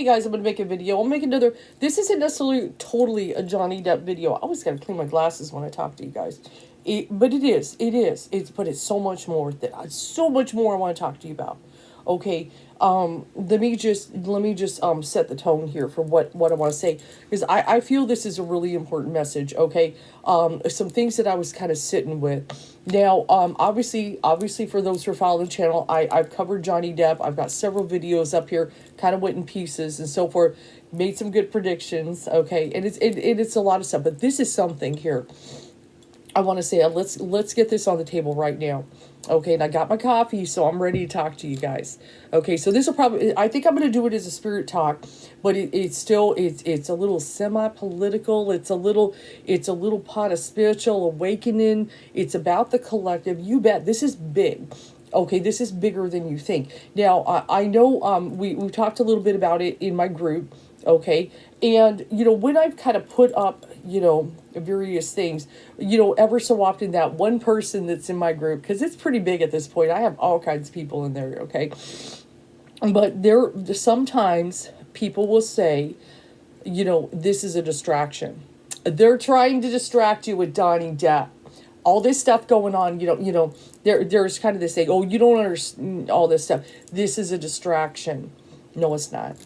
Hey guys, I'm going to make a video. I'll make another. This isn't necessarily totally a Johnny Depp video. I always got to clean my glasses when I talk to you guys. But it is. But it's so much more. So much more I want to talk to you about. Okay. Let me just set the tone here for what I want to say, because I feel this is a really important message. Okay. Some things that I was kind of sitting with. Now, obviously for those who are following the channel, I've covered Johnny Depp. I've got several videos up here, kind of went in pieces and so forth, made some good predictions. Okay. And it's a lot of stuff, but this is something here I want to say. Let's get this on the table right now. Okay, and I got my coffee, so I'm ready to talk to you guys. Okay, so this will probably, I think I'm going to do it as a spirit talk, but it's a little semi-political. It's a little pot of spiritual awakening. It's about the collective. You bet, this is big. Okay, this is bigger than you think. Now, I know we've talked a little bit about it in my group. Okay, and when I've kind of put up various things, ever so often that one person that's in my group, because it's pretty big at this point, I have all kinds of people in there. Okay, but there sometimes people will say, this is a distraction. They're trying to distract you with Johnny Depp, all this stuff going on. There's kind of this thing, oh, you don't understand all this stuff, this is a distraction. No, it's not.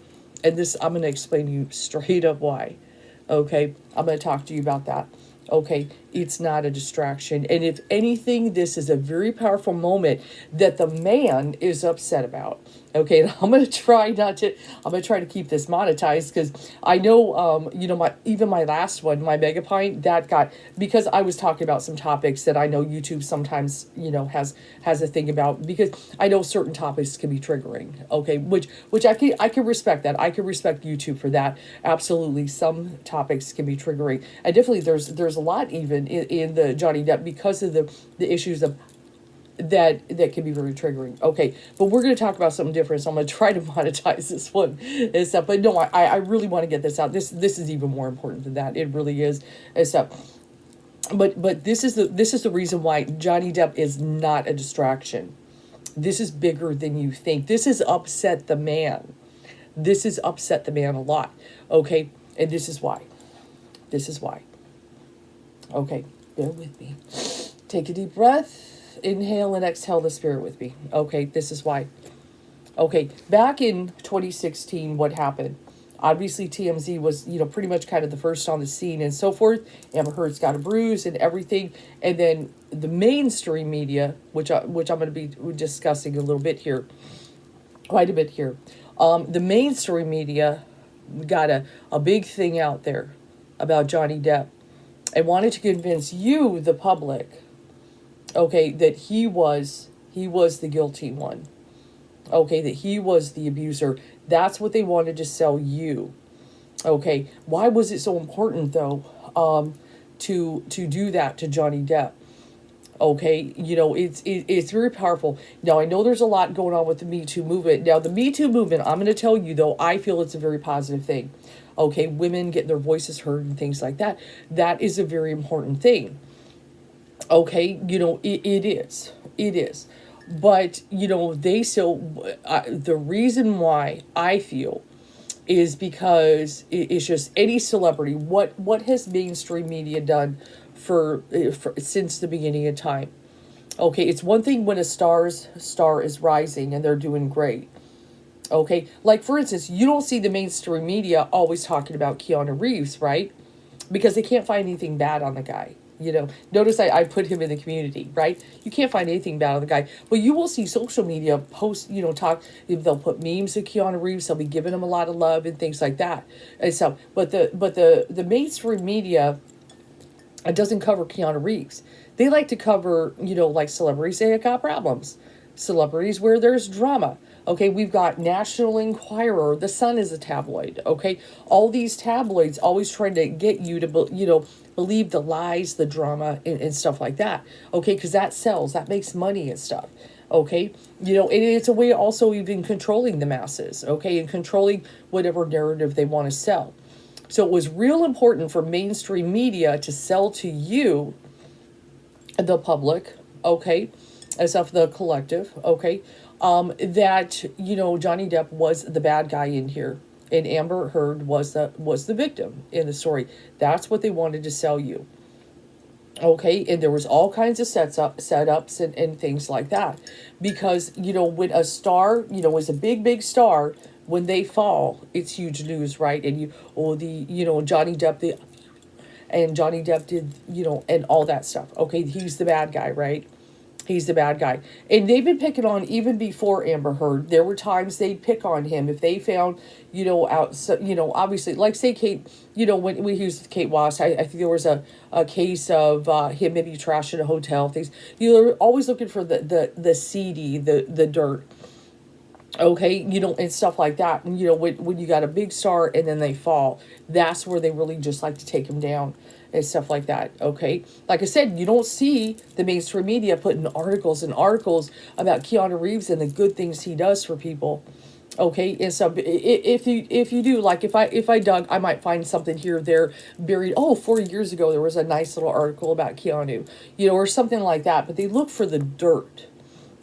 And this, I'm going to explain to you straight up why. Okay, I'm going to talk to you about that. Okay, it's not a distraction. And if anything, this is a very powerful moment that the man is upset about. Okay, and I'm going to try to keep this monetized, because I know, my last one, my mega pint, that got, because I was talking about some topics that I know YouTube sometimes, has a thing about, because I know certain topics can be triggering. Okay, which I can respect that. I can respect YouTube for that. Absolutely, some topics can be triggering. And definitely there's a lot even in the Johnny Depp, because of the issues of that can be very triggering. Okay, but we're going to talk about something different, so I'm going to try to monetize this one and stuff. But no, I really want to get this out. This is even more important than that. It really is and stuff. But this is the reason why Johnny Depp is not a distraction. This is bigger than you think. This has upset the man. This has upset the man a lot. Okay, and this is why. Okay, bear with me. Take a deep breath. Inhale and exhale the spirit with me. Okay, this is why. Okay, back in 2016, what happened? Obviously, TMZ was, pretty much kind of the first on the scene and so forth. Amber Heard's got a bruise and everything. And then the mainstream media, which I'm going to be discussing a little bit here, quite a bit here. The mainstream media got a big thing out there about Johnny Depp and wanted to convince you, the public, okay, that he was the guilty one. Okay, that he was the abuser. That's what they wanted to sell you. Okay, why was it so important though, to do that to Johnny Depp? Okay, it's very powerful. Now, I know there's a lot going on with the Me Too movement. Now, the Me Too movement, I'm going to tell you though, I feel it's a very positive thing. Okay, women getting their voices heard and things like that. That is a very important thing. Okay, it is. But, they still, the reason why I feel is because it's just any celebrity. What has mainstream media done for since the beginning of time? Okay, it's one thing when a star is rising and they're doing great. Okay, like for instance, you don't see the mainstream media always talking about Keanu Reeves, right? Because they can't find anything bad on the guy. Notice I put him in the community, right? You can't find anything bad on the guy. But you will see social media post, talk, they'll put memes of Keanu Reeves, they'll be giving him a lot of love and things like that. And so, but the mainstream media, it doesn't cover Keanu Reeves. They like to cover, like celebrities that got problems. Celebrities where there's drama. Okay, we've got National Enquirer. The Sun is a tabloid. Okay, all these tabloids always trying to get you to, believe the lies, the drama, and stuff like that. Okay, because that sells, that makes money and stuff. Okay, and it's a way also even controlling the masses. Okay, and controlling whatever narrative they want to sell. So it was real important for mainstream media to sell to you, the public. Okay, as of the collective. Okay. That, Johnny Depp was the bad guy in here. And Amber Heard was the victim in the story. That's what they wanted to sell you. Okay, and there was all kinds of setups and things like that. Because, when a star, is a big star, when they fall, it's huge news, right? And Johnny Depp, Johnny Depp did, and all that stuff. Okay, he's the bad guy, right? He's the bad guy. And they've been picking on even before Amber Heard. There were times they'd pick on him if they found, out, so, obviously, like say Kate, when he was with Kate Moss, I think there was a case of him maybe trashing a hotel, things. You're always looking for the seedy, the dirt. Okay, and stuff like that. And, when you got a big star and then they fall, that's where they really just like to take him down and stuff like that. Okay, like I said, you don't see the mainstream media putting articles and articles about Keanu Reeves and the good things he does for people. Okay, and so if you do, like if I dug, I might find something here or there buried. Oh, 4 years ago there was a nice little article about Keanu, or something like that. But they look for the dirt.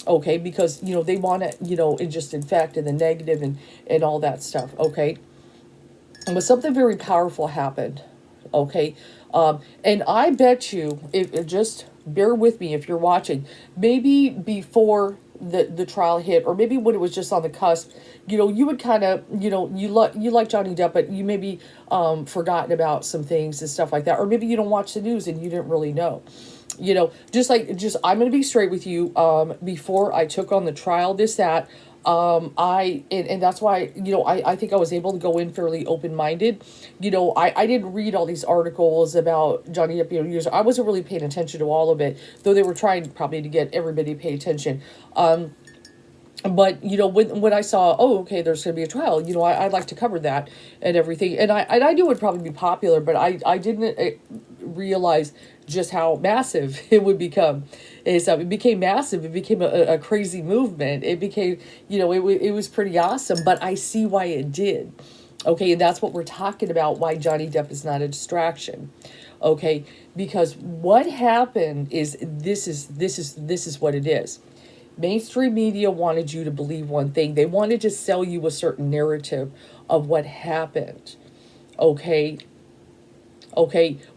Okay, because they want to it just infect and the negative and all that stuff. Okay, but something very powerful happened. Okay, and I bet you, if just bear with me if you're watching, maybe before the trial hit, or maybe when it was just on the cusp, you would kind of, you like Johnny Depp, but you maybe forgotten about some things and stuff like that, or maybe you don't watch the news and you didn't really know. Just I'm going to be straight with you. Before I took on the trial, and that's why, I think I was able to go in fairly open-minded. I didn't read all these articles about Johnny Depp, I wasn't really paying attention to all of it, though they were trying probably to get everybody to pay attention. But when I saw, oh, okay, there's going to be a trial, I'd like to cover that and everything, and I knew it would probably be popular, but I didn't realize just how massive it would become. It became massive. It became a crazy movement. It became, it was pretty awesome. But I see why it did. Okay, and that's what we're talking about. Why Johnny Depp is not a distraction. Okay, because what happened is this is what it is. Mainstream media wanted you to believe one thing. They wanted to sell you a certain narrative of what happened. Okay.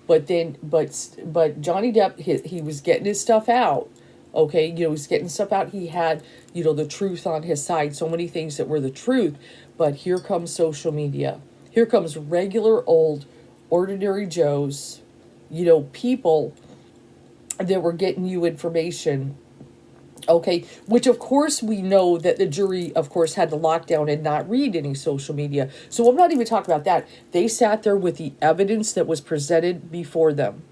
But Johnny Depp, he was getting his stuff out. Okay, he was getting stuff out. He had, the truth on his side. So many things that were the truth. But here comes social media. Here comes regular old, ordinary Joes. People that were getting you information. Okay, which of course we know that the jury, of course, had to lock down and not read any social media. So I'm not even talking about that. They sat there with the evidence that was presented before them.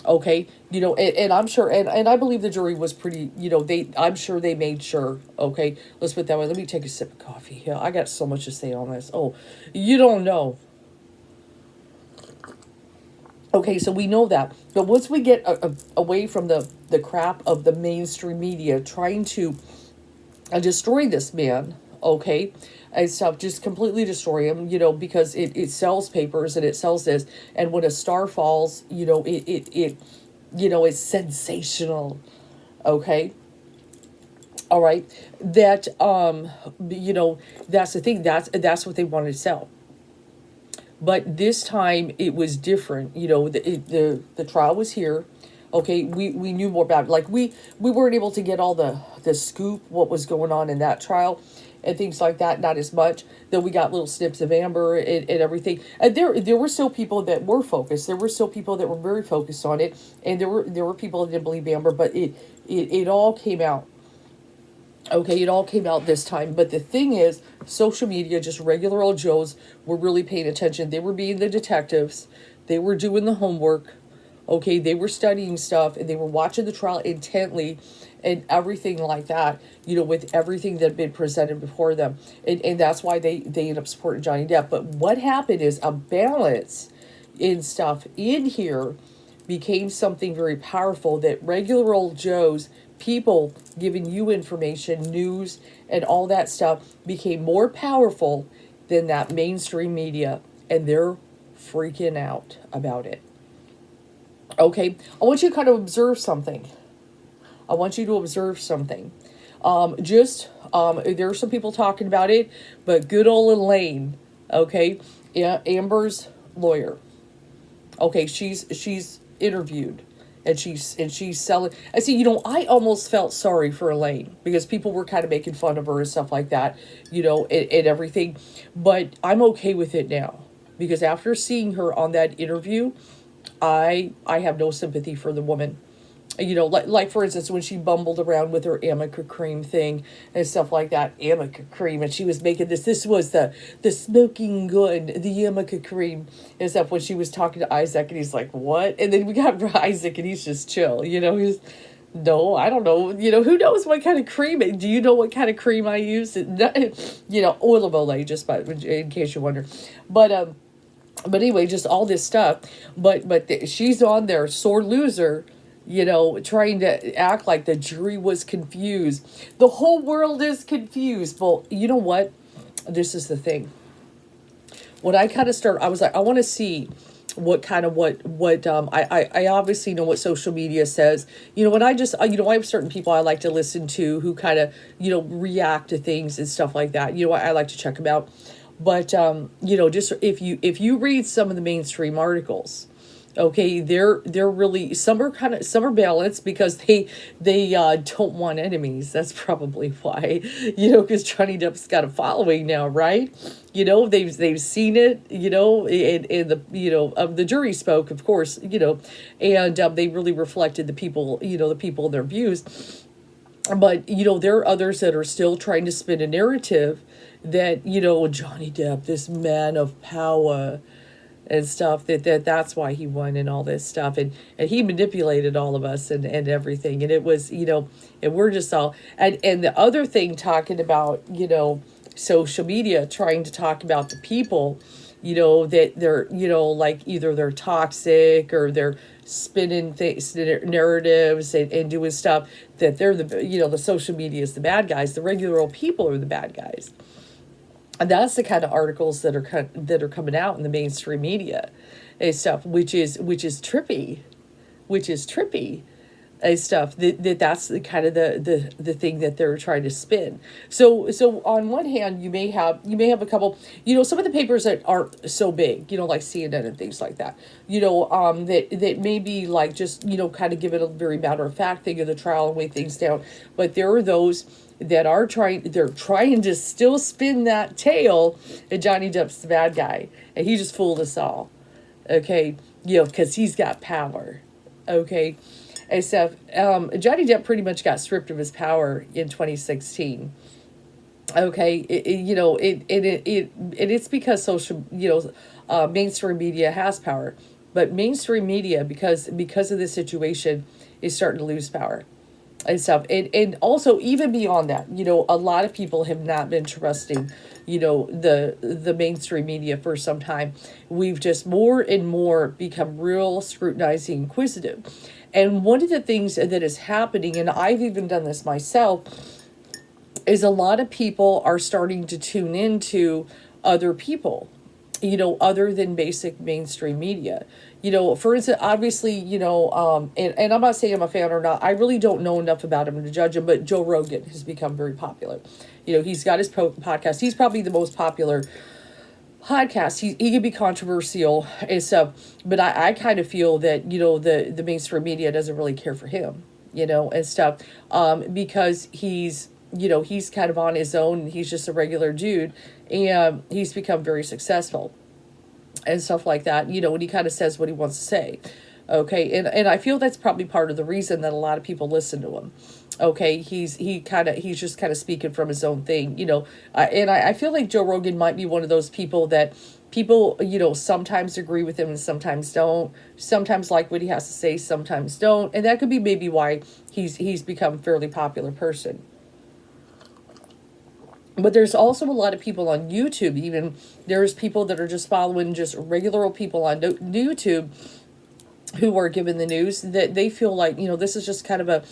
Okay, and I'm sure, and I believe the jury was pretty, I'm sure they made sure. Okay, let's put it that way. Let me take a sip of coffee here. I got so much to say on this. Oh, you don't know. Okay, so we know that. But once we get away from the crap of the mainstream media trying to destroy this man, okay, and stuff, just completely destroy him, because it sells papers and it sells this. And when a star falls, it's sensational, okay? All right, that, that's the thing. That's what they wanted to sell. But this time it was different. The trial was here. Okay, we knew more about it. Like we weren't able to get all the scoop, what was going on in that trial and things like that, not as much. Though we got little snips of Amber and everything. And there were still people that were focused. There were still people that were very focused on it. And there were people that didn't believe Amber, but it all came out. Okay, it all came out this time. But the thing is, social media, just regular old Joes, were really paying attention. They were being the detectives. They were doing the homework. Okay, they were studying stuff, and they were watching the trial intently and everything like that, with everything that had been presented before them. And that's why they ended up supporting Johnny Depp. But what happened is a balance in stuff in here became something very powerful that regular old Joes, people giving you information, news, and all that stuff became more powerful than that mainstream media, and they're freaking out about it. Okay, I want you to kind of observe something. I want you to observe something. There are some people talking about it, but good old Elaine, Okay, yeah, Amber's lawyer. Okay, she's interviewed, and she's selling. I see. I almost felt sorry for Elaine because people were kind of making fun of her and stuff like that. And everything, but I'm okay with it now because after seeing her on that interview, I have no sympathy for the woman. Like for instance, when she bumbled around with her Amica cream thing and stuff like that, Amica cream, and she was making this was the smoking gun, the Amica cream and stuff. When she was talking to Isaac, and he's like, "What?" And then we got Isaac, and he's just chill. He's, no, I don't know. Who knows what kind of cream? Do you know what kind of cream I use? Oil of Olay, just in case you wonder, but anyway, just all this stuff. But she's on there, sore loser, trying to act like the jury was confused. The whole world is confused. Well, you know what? This is the thing. When I kind of I was like, I want to see what kind of I obviously know what social media says. When I just, I have certain people I like to listen to who kind of, react to things and stuff like that. I like to check them out. But, just if you read some of the mainstream articles, okay, they're really, some are balanced because they don't want enemies. That's probably why, because Johnny Depp's got a following now, right? They've seen it, and the jury spoke, of course, and they really reflected the people, the people and their views. But, there are others that are still trying to spin a narrative that, Johnny Depp, this man of power and stuff, that's why he won and all this stuff. And he manipulated all of us and everything. And it was, and we're just all, and the other thing talking about, social media, trying to talk about the people, that they're, like either they're toxic or they're spinning things, narratives and doing stuff that they're the social media is the bad guys. The regular old people are the bad guys. And that's the kind of articles that are coming out in the mainstream media and stuff, which is trippy, and stuff. That's the kind of the thing that they're trying to spin. So on one hand, you may have a couple, some of the papers that aren't so big, like CNN and things like that, that may be like just kind of give it a very matter of fact thing of the trial and weigh things down. But there are those that are trying to still spin that tale, and Johnny Depp's the bad guy, and he just fooled us all, okay, because he's got power, okay, and stuff. Johnny Depp pretty much got stripped of his power in 2016, okay, it's because social, mainstream media has power, but mainstream media, because of this situation, is starting to lose power and stuff. And also, even beyond that, a lot of people have not been trusting, the mainstream media for some time. We've just more and more become real scrutinizing, inquisitive. And one of the things that is happening, and I've even done this myself, is a lot of people are starting to tune into other people, other than basic mainstream media. For instance, obviously, and I'm not saying I'm a fan or not. I really don't know enough about him to judge him, but Joe Rogan has become very popular. He's got his podcast. He's probably the most popular podcast. He can be controversial and stuff, but I kind of feel that, the mainstream media doesn't really care for him, and stuff, because he's kind of on his own, and he's just a regular dude, and he's become very successful and stuff like that, when he kind of says what he wants to say. Okay. And I feel that's probably part of the reason that a lot of people listen to him. Okay. He's just kind of speaking from his own thing, and I feel like Joe Rogan might be one of those people that people, sometimes agree with him and sometimes don't, sometimes like what he has to say, sometimes don't. And that could be maybe why he's become a fairly popular person. But there's also a lot of people on YouTube, even there's people that are just following just regular old people on YouTube who are given the news that they feel like, this is just kind of a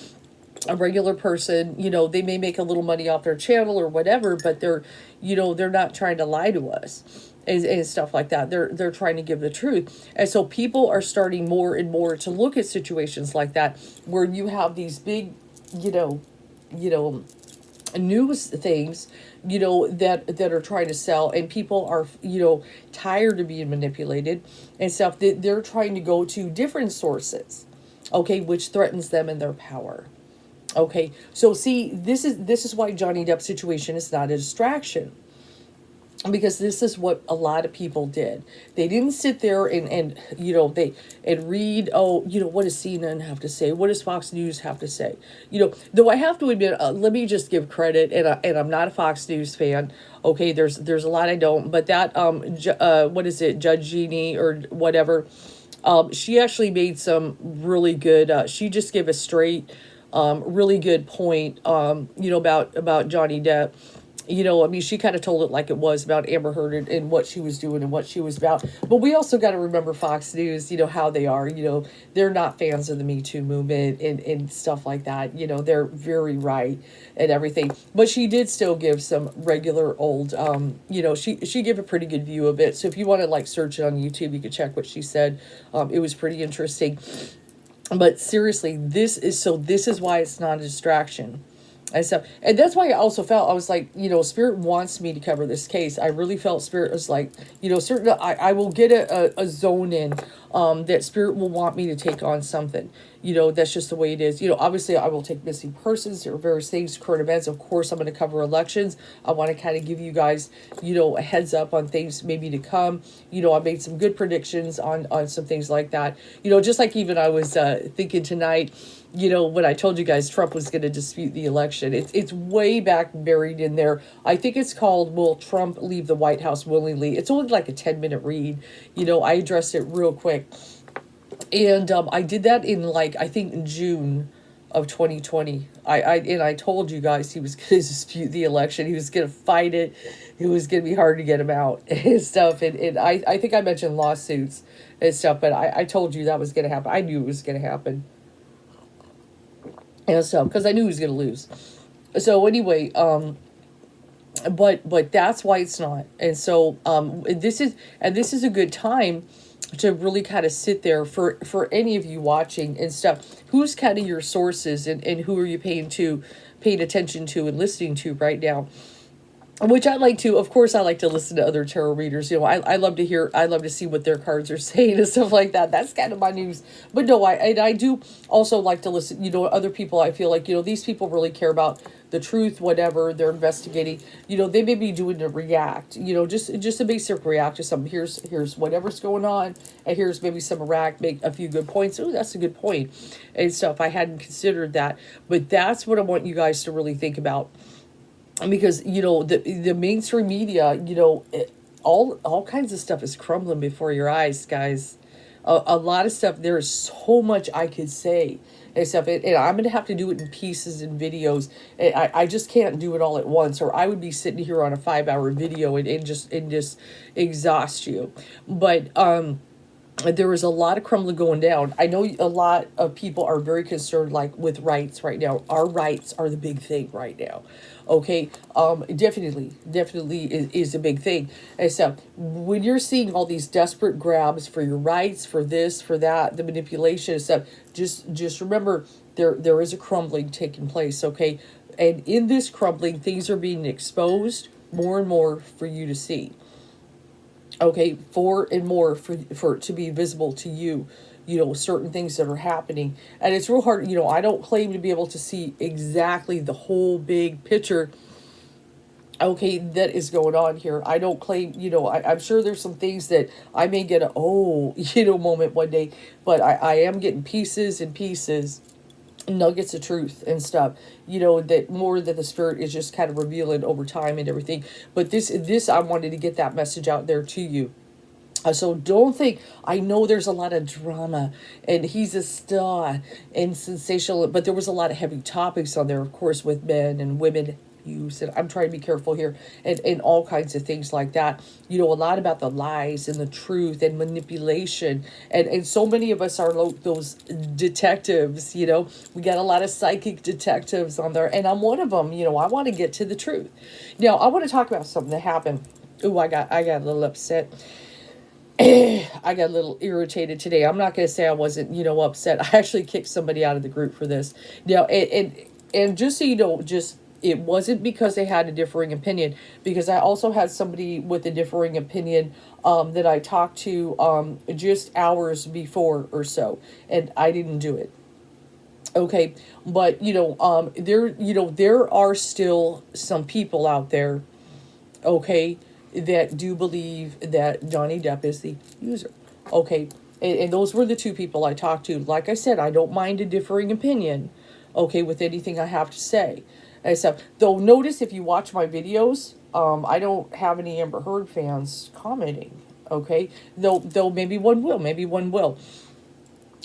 regular person, they may make a little money off their channel or whatever, but they're not trying to lie to us and stuff like that. They're trying to give the truth. And so people are starting more and more to look at situations like that, where you have these big, news things, that are trying to sell, and people are, tired of being manipulated and stuff, that they're trying to go to different sources, okay, which threatens them and their power. Okay, so see, this is why Johnny Depp situation is not a distraction, because this is what a lot of people did. They didn't sit there and they and read, oh, what does CNN have to say, what does Fox News have to say, though I have to admit, let me just give credit, and I'm not a Fox News fan. Okay, there's a lot I don't, but that what is it, Judge Jeannie or whatever, she actually made some really good, she just gave a straight, really good point, about Johnny Depp. I mean, she kind of told it like it was about Amber Heard, and what she was doing and what she was about. But we also got to remember Fox News, how they are. They're not fans of the Me Too movement and stuff like that. They're very right and everything. But she did still give some regular old, she gave a pretty good view of it. So if you want to like search it on YouTube, you can check what she said. It was pretty interesting. But seriously, this is why it's not a distraction. And that's why I also felt, I was like, Spirit wants me to cover this case. I really felt Spirit was like, certain, I will get a zone in, that Spirit will want me to take on something. That's just the way it is. Obviously I will take missing persons or various things, current events. Of course, I'm going to cover elections. I want to kind of give you guys, a heads up on things maybe to come. I made some good predictions on some things like that. Just like even I was thinking tonight, when I told you guys Trump was going to dispute the election, it's way back buried in there. I think it's called "Will Trump Leave the White House Willingly?" It's only like a 10-minute read. I addressed it real quick, and I did that in I think in June of 2020. I told you guys he was going to dispute the election. He was going to fight it. It was going to be hard to get him out and stuff. And I think I mentioned lawsuits and stuff, but I told you that was going to happen. I knew it was going to happen. And so, because I knew he was going to lose. So anyway, but that's why it's not. And so, this is a good time to really kind of sit there for any of you watching and stuff. Who's kind of your sources, and who are you paying attention to and listening to right now? Which I like to, of course, I like to listen to other tarot readers. I love to see what their cards are saying and stuff like that. That's kind of my news. But no, I do also like to listen, other people. I feel like, these people really care about the truth, whatever they're investigating. They may be doing to react, just a basic react to something. Here's whatever's going on, and here's maybe some react, make a few good points. Oh, that's a good point and stuff. I hadn't considered that, but that's what I want you guys to really think about. Because the mainstream media, all kinds of stuff is crumbling before your eyes, guys. A lot of stuff. There is so much I could say and stuff, and I'm gonna have to do it in pieces and videos. And I just can't do it all at once, or I would be sitting here on a 5-hour video and just exhaust you. But there is a lot of crumbling going down. I know a lot of people are very concerned, like with rights right now. Our rights are the big thing right now. Okay, definitely is a big thing. And so when you're seeing all these desperate grabs for your rights, for this, for that, the manipulation and stuff, just remember there is a crumbling taking place. Okay, and in this crumbling, things are being exposed more and more for you to see. Okay, for it to be visible to you, certain things that are happening. And it's real hard, I don't claim to be able to see exactly the whole big picture, okay, that is going on here. I don't claim, I'm sure there's some things that I may get moment one day, but I am getting pieces and pieces, nuggets of truth and stuff, that more that the Spirit is just kind of revealing over time and everything. But this I wanted to get that message out there to you. So don't think, I know there's a lot of drama and he's a star and sensational, but there was a lot of heavy topics on there, of course, with men and women use, and I'm trying to be careful here, and all kinds of things like that. A lot about the lies and the truth and manipulation, and so many of us are those detectives. We got a lot of psychic detectives on there, and I'm one of them. I want to get to the truth. Now I want to talk about something that happened. Ooh, I got a little upset. I got a little irritated today. I'm not going to say I wasn't, upset. I actually kicked somebody out of the group for this. Now, and just so you know, just It wasn't because they had a differing opinion, because I also had somebody with a differing opinion that I talked to just hours before or so, and I didn't do it. Okay, but there are still some people out there, okay, that do believe that Johnny Depp is the user. Okay, and those were the two people I talked to. Like I said, I don't mind a differing opinion, okay, with anything I have to say. And so, though, notice if you watch my videos, I don't have any Amber Heard fans commenting. Okay, though maybe one will.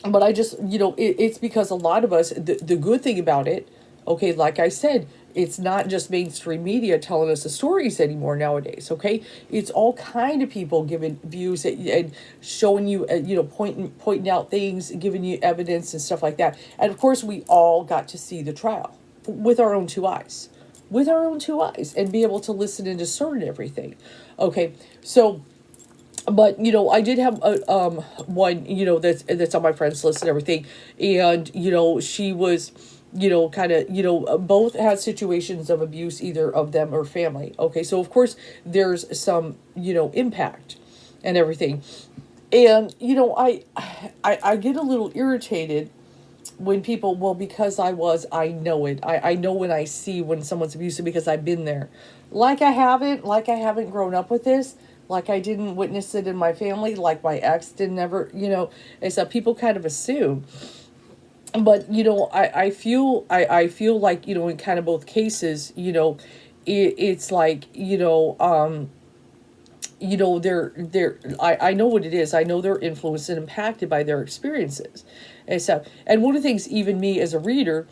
But I just, it's because a lot of us, the good thing about it, okay, like I said, it's not just mainstream media telling us the stories anymore nowadays, okay? It's all kind of people giving views and showing you, pointing out things, giving you evidence and stuff like that. And of course, we all got to see the trial with our own two eyes. With our own two eyes, and be able to listen and discern everything. Okay, so, but I did have one that's on my friends list and everything, and she was kind of both had situations of abuse, either of them or family. Okay, so of course there's some impact and everything, and I get a little irritated when people, well, because I know it. I know when I see when someone's abusive, because I've been there. Like I haven't grown up with this. Like I didn't witness it in my family. Like my ex didn't ever, it's that people kind of assume. But, I feel like, in kind of both cases, it's like, I know what it is. I know they're influenced and impacted by their experiences and stuff. And one of the things, even me as a reader,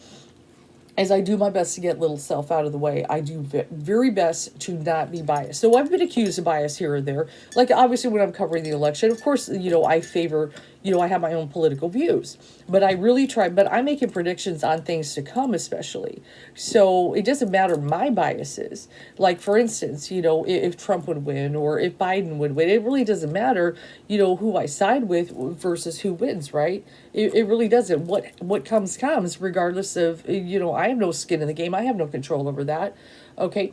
as I do my best to get little self out of the way, I do very best to not be biased. So I've been accused of bias here or there. Like, obviously, when I'm covering the election, of course, I favor, I have my own political views. But I really try, but I'm making predictions on things to come, especially. So it doesn't matter my biases. Like, for instance, if Trump would win or if Biden would win, it really doesn't matter, who I side with versus who wins, right? It really doesn't. What comes, regardless of, I have no skin in the game. I have no control over that. Okay.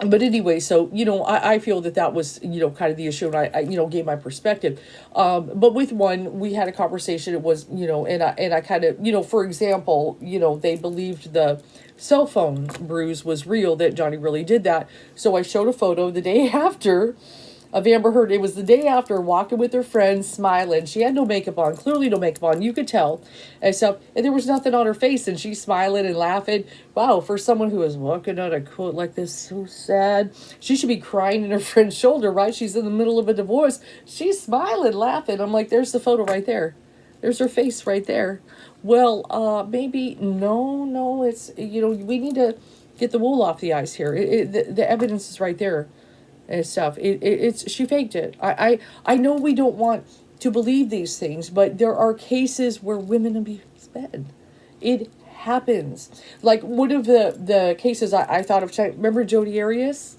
But anyway, so, I feel that was, kind of the issue, and I gave my perspective. But with one, we had a conversation. It was, and I kind of, for example, they believed the cell phone bruise was real, that Johnny really did that. So I showed a photo the day after of Amber Heard. It was the day after, walking with her friends, smiling. She had no makeup on, clearly no makeup on. You could tell. And there was nothing on her face, and she's smiling and laughing. Wow, for someone who is walking on a quote like this, so sad. She should be crying in her friend's shoulder, right? She's in the middle of a divorce. She's smiling, laughing. I'm like, there's the photo right there. There's her face right there. Well, maybe, no, it's, we need to get the wool off the eyes here. The evidence is right there. And stuff. It's she faked it. I know we don't want to believe these things, but there are cases where women abuse men. It happens. Like one of the cases I thought of. Remember Jodi Arias,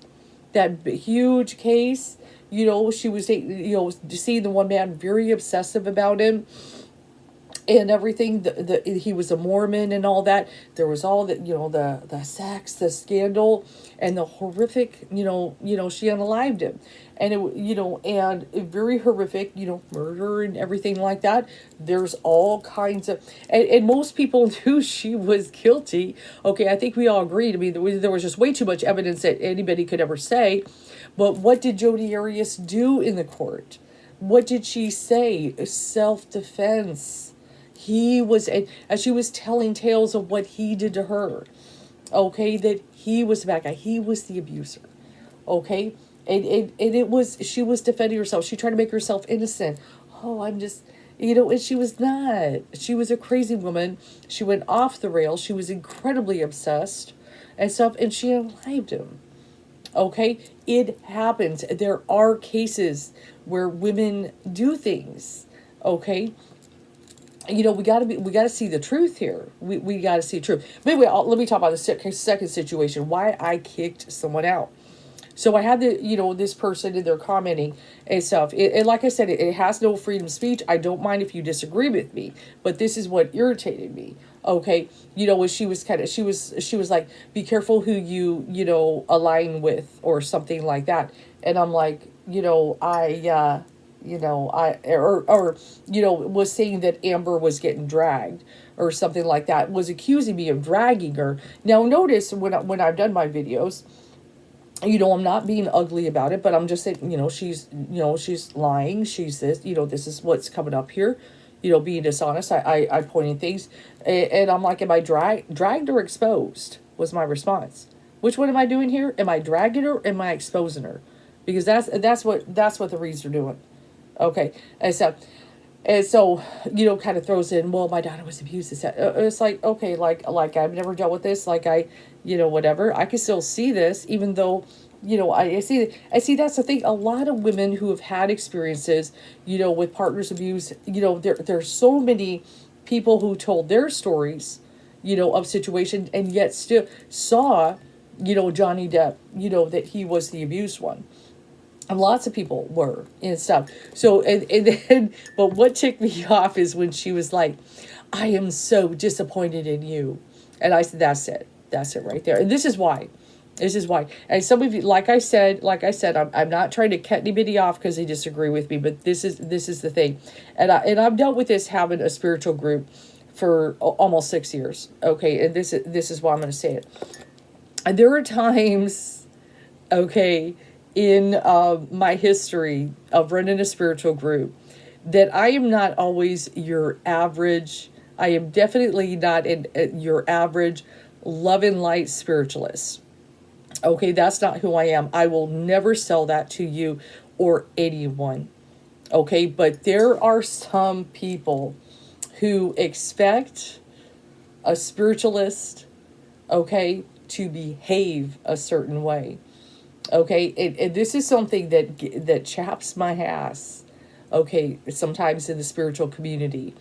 that huge case. She was seeing the one man very obsessive about him. And everything, he was a Mormon and all that. There was all the, the sex, the scandal, and the horrific, she unalived him. And and very horrific, murder and everything like that. There's all kinds of, and most people knew she was guilty. Okay, I think we all agreed. I mean, there was just way too much evidence that anybody could ever say. But what did Jodi Arias do in the court? What did she say? Self-defense. He was, as she was telling tales of what he did to her, okay, that he was the bad guy. He was the abuser, okay? And she was defending herself. She tried to make herself innocent. Oh, I'm just, and she was not. She was a crazy woman. She went off the rails. She was incredibly obsessed and stuff, and she unalived him. Okay? It happens. There are cases where women do things, okay? We gotta see the truth here. We gotta see the truth. But anyway, let me talk about the second situation, why I kicked someone out. So I had this person in there commenting and stuff. And like I said, it has no freedom of speech. I don't mind if you disagree with me, but this is what irritated me. Okay, she was she was like, be careful who you, align with, or something like that. And I'm like, was saying that Amber was getting dragged or something like that, was accusing me of dragging her. Now notice when I've done my videos, I'm not being ugly about it, but I'm just saying, she's lying. She's this, this is what's coming up here, being dishonest. I pointing things, and I'm like, am I dragged or exposed? Was my response. Which one am I doing here? Am I dragging her? Or am I exposing her? Because that's what the reads are doing. Okay, and so, kind of throws in, well, my daughter was abused. It's like, okay, like I've never dealt with this. Like whatever. I can still see this, even though, I see that's the thing. A lot of women who have had experiences, with partners abuse, there's so many people who told their stories, of situation, and yet still saw, Johnny Depp, that he was the abused one. And lots of people were and stuff. So, and then, but what ticked me off is when she was like, I am so disappointed in you. And I said, that's it. That's it right there. And this is why. This is why. And some of you, like I said, I'm not trying to cut anybody off because they disagree with me, but this is the thing. And I've dealt with this, having a spiritual group for almost 6 years. Okay. And this is why I'm going to say it. And there are times, okay, in my history of running a spiritual group, that I am not always your average. I am definitely not your average love and light spiritualist. Okay, that's not who I am. I will never sell that to you or anyone. Okay, but there are some people who expect a spiritualist, okay, to behave a certain way. Okay, and this is something that chaps my ass. Okay, sometimes in the spiritual community,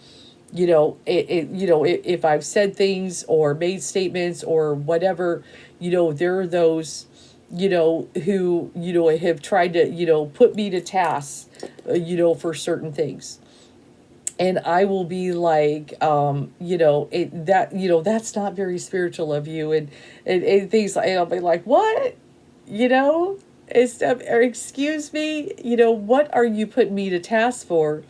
if I've said things or made statements or whatever, there are those, who have tried to put me to task, for certain things. And I will be like, that's not very spiritual of you, and things like, and I'll be like, what? And stuff, or excuse me, what are you putting me to task for?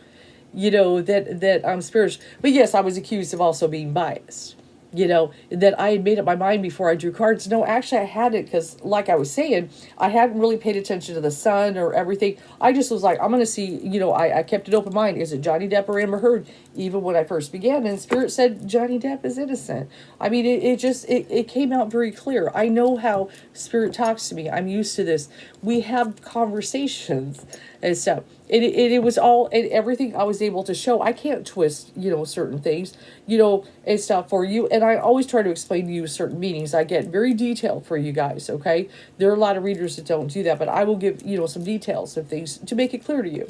That I'm spiritual. But yes, I was accused of also being biased. That I had made up my mind before I drew cards. No, actually I hadn't, because like I was saying, I hadn't really paid attention to the sun or everything. I just was like, I'm going to see, I kept an open mind. Is it Johnny Depp or Amber Heard? Even when I first began, and Spirit said Johnny Depp is innocent. I mean, it came out very clear. I know how Spirit talks to me. I'm used to this. We have conversations and stuff. It was all, and everything I was able to show. I can't twist, certain things, and stuff for you. And I always try to explain to you certain meanings. I get very detailed for you guys, okay? There are a lot of readers that don't do that, but I will give, some details of things to make it clear to you.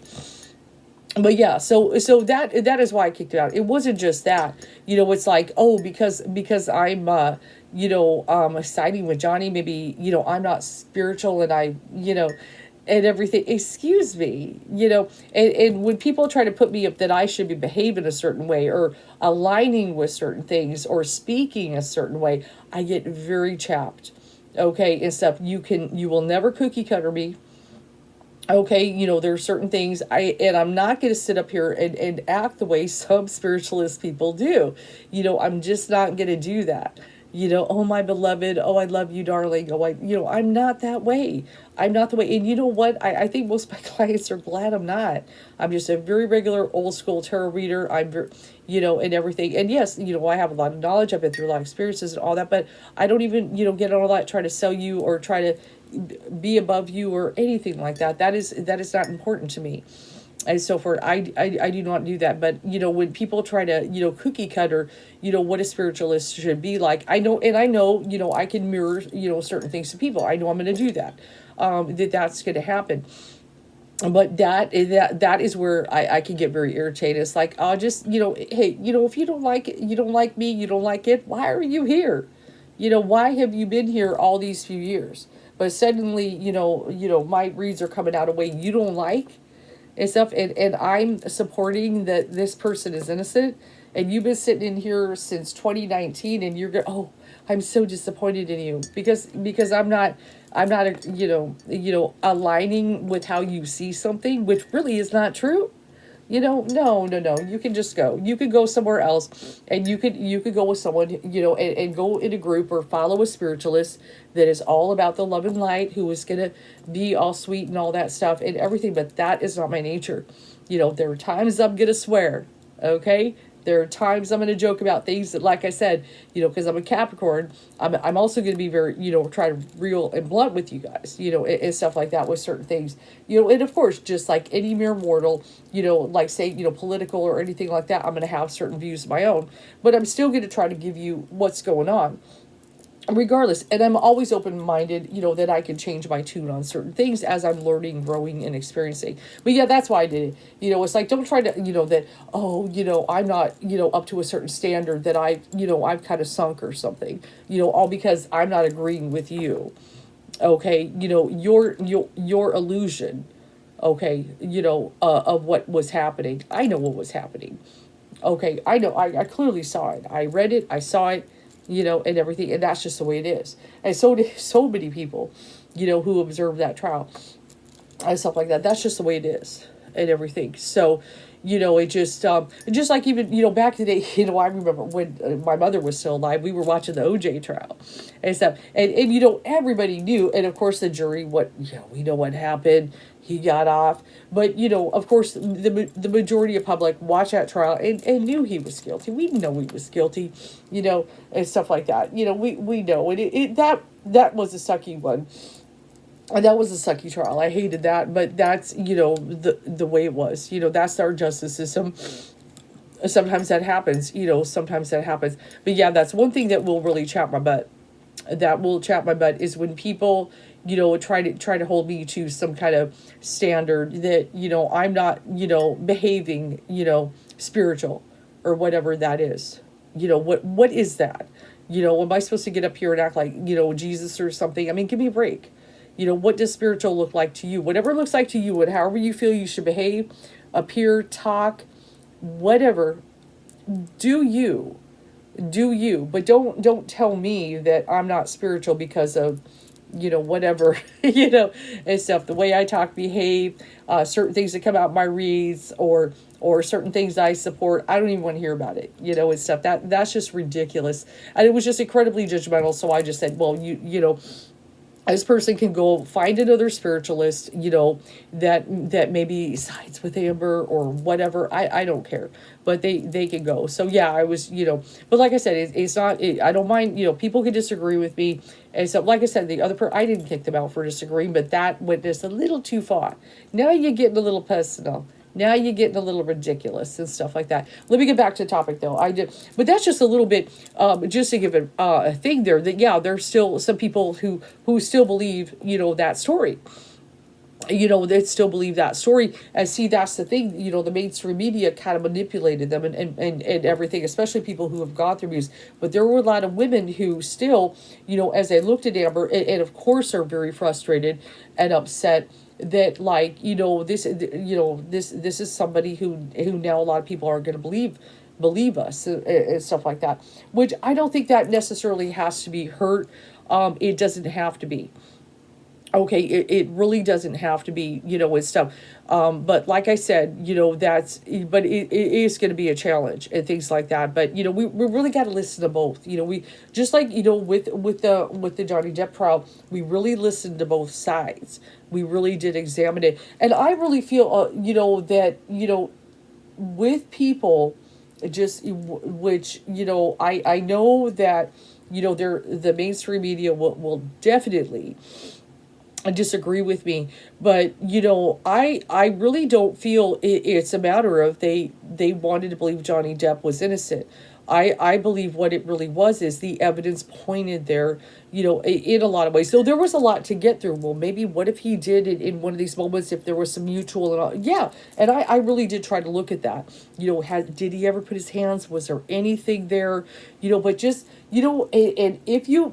But yeah, so that is why I kicked it out. It wasn't just that, it's like, oh, because I'm, siding with Johnny, maybe, I'm not spiritual, and and everything. Excuse me, and when people try to put me up that I should be behaving a certain way or aligning with certain things or speaking a certain way, I get very chapped. Okay, and stuff. You will never cookie cutter me. Okay, there are certain things I'm not going to sit up here and act the way some spiritualist people do. I'm just not going to do that. Oh, my beloved, oh, I love you, darling. Oh, I'm not that way. I'm not the way. And you know what? I think most of my clients are glad I'm not. I'm just a very regular old school tarot reader. I'm, and everything. And yes, I have a lot of knowledge. I've been through a lot of experiences and all that, but I don't even, get all that, try to sell you or try to be above you or anything like that. That is not important to me. And so forth. I do not do that. But, when people try to, cookie cutter, what a spiritualist should be like, I know, I can mirror, certain things to people. I know I'm going to do that. That's going to happen. But that is where I can get very irritated. It's like, I'll just, hey, if you don't like it, you don't like me, you don't like it, why are you here? Why have you been here all these few years? But suddenly, my reads are coming out a way you don't like and stuff, and I'm supporting that this person is innocent. and you've been sitting in here since 2019, and you're going, oh, I'm so disappointed in you because I'm not aligning with how you see something, which really is not true. No. You can just go. You could go somewhere else, and you could go with someone, and go in a group or follow a spiritualist that is all about the love and light, who is gonna be all sweet and all that stuff and everything. But that is not my nature. There are times I'm gonna swear. Okay. There are times I'm going to joke about things that, like I said, because I'm a Capricorn, I'm also going to be very, try to real and blunt with you guys, and stuff like that with certain things, and of course, just like any mere mortal, like say, political or anything like that, I'm going to have certain views of my own, but I'm still going to try to give you what's going on. Regardless, and I'm always open-minded, that I can change my tune on certain things as I'm learning, growing, and experiencing. But yeah, that's why I did it. It's like, don't try to, that, oh, I'm not, up to a certain standard that I've kind of sunk or something, all because I'm not agreeing with you. Okay, your illusion, okay, of what was happening. I know what was happening. Okay, I know, I clearly saw it. I read it, I saw it, and everything, and that's just the way it is. And so did so many people, who observed that trial and stuff like that. That's just the way it is, and everything. So, it just like even, back in the day, I remember when my mother was still alive, we were watching the OJ trial and stuff. And everybody knew, and of course the jury, we know what happened. He got off. But, of course, the majority of public watched that trial and knew he was guilty. We know he was guilty, and stuff like that. We know. And that was a sucky one. And that was a sucky trial. I hated that, but that's, the way it was. That's our justice system. Sometimes that happens, But yeah, that's one thing that will really chap my butt. That will chap my butt is when people, try to hold me to some kind of standard that, I'm not, behaving, spiritual or whatever that is. What is that? Am I supposed to get up here and act like, Jesus or something? I mean, give me a break. What does spiritual look like to you? Whatever it looks like to you, and however you feel you should behave, appear, talk, whatever, do you. But don't tell me that I'm not spiritual because of, whatever, and stuff. The way I talk, behave, certain things that come out in my reads, or certain things I support. I don't even want to hear about it, and stuff. That's just ridiculous. And it was just incredibly judgmental. So I just said, well, this person can go find another spiritualist, that maybe sides with Amber or whatever. I don't care, but they can go. So yeah, I was, but like I said, it's not, I don't mind, people can disagree with me. And so, like I said, the other I didn't kick them out for disagreeing, but that went just a little too far. Now you're getting a little personal. Now you're getting a little ridiculous and stuff like that. Let me get back to the topic, though. But that's just a little bit, just to give it a thing there, that, yeah, there's still some people who still believe, that story. They still believe that story. And see, that's the thing, the mainstream media kind of manipulated them and everything, especially people who have gone through abuse. But there were a lot of women who still, as they looked at Amber, and of course are very frustrated and upset that, like, this is somebody who now a lot of people are going to believe us, and stuff like that, which I don't think that necessarily has to be hurt. It doesn't have to be. Okay, it really doesn't have to be, and stuff. But like I said, but it is going to be a challenge and things like that. But, we really got to listen to both. We just like, with the Johnny Depp trial, we really listened to both sides. We really did examine it. And I really feel, that, with people, just, which, I know that, the mainstream media will definitely disagree with me, but I really don't feel it's a matter of they wanted to believe Johnny Depp was innocent. I believe what it really was is the evidence pointed there, in a lot of ways. So there was a lot to get through. Well, maybe what if he did it in one of these moments, if there was some mutual and all. Yeah, and I really did try to look at that. Did he ever put his hands? Was there anything there? But just, and if you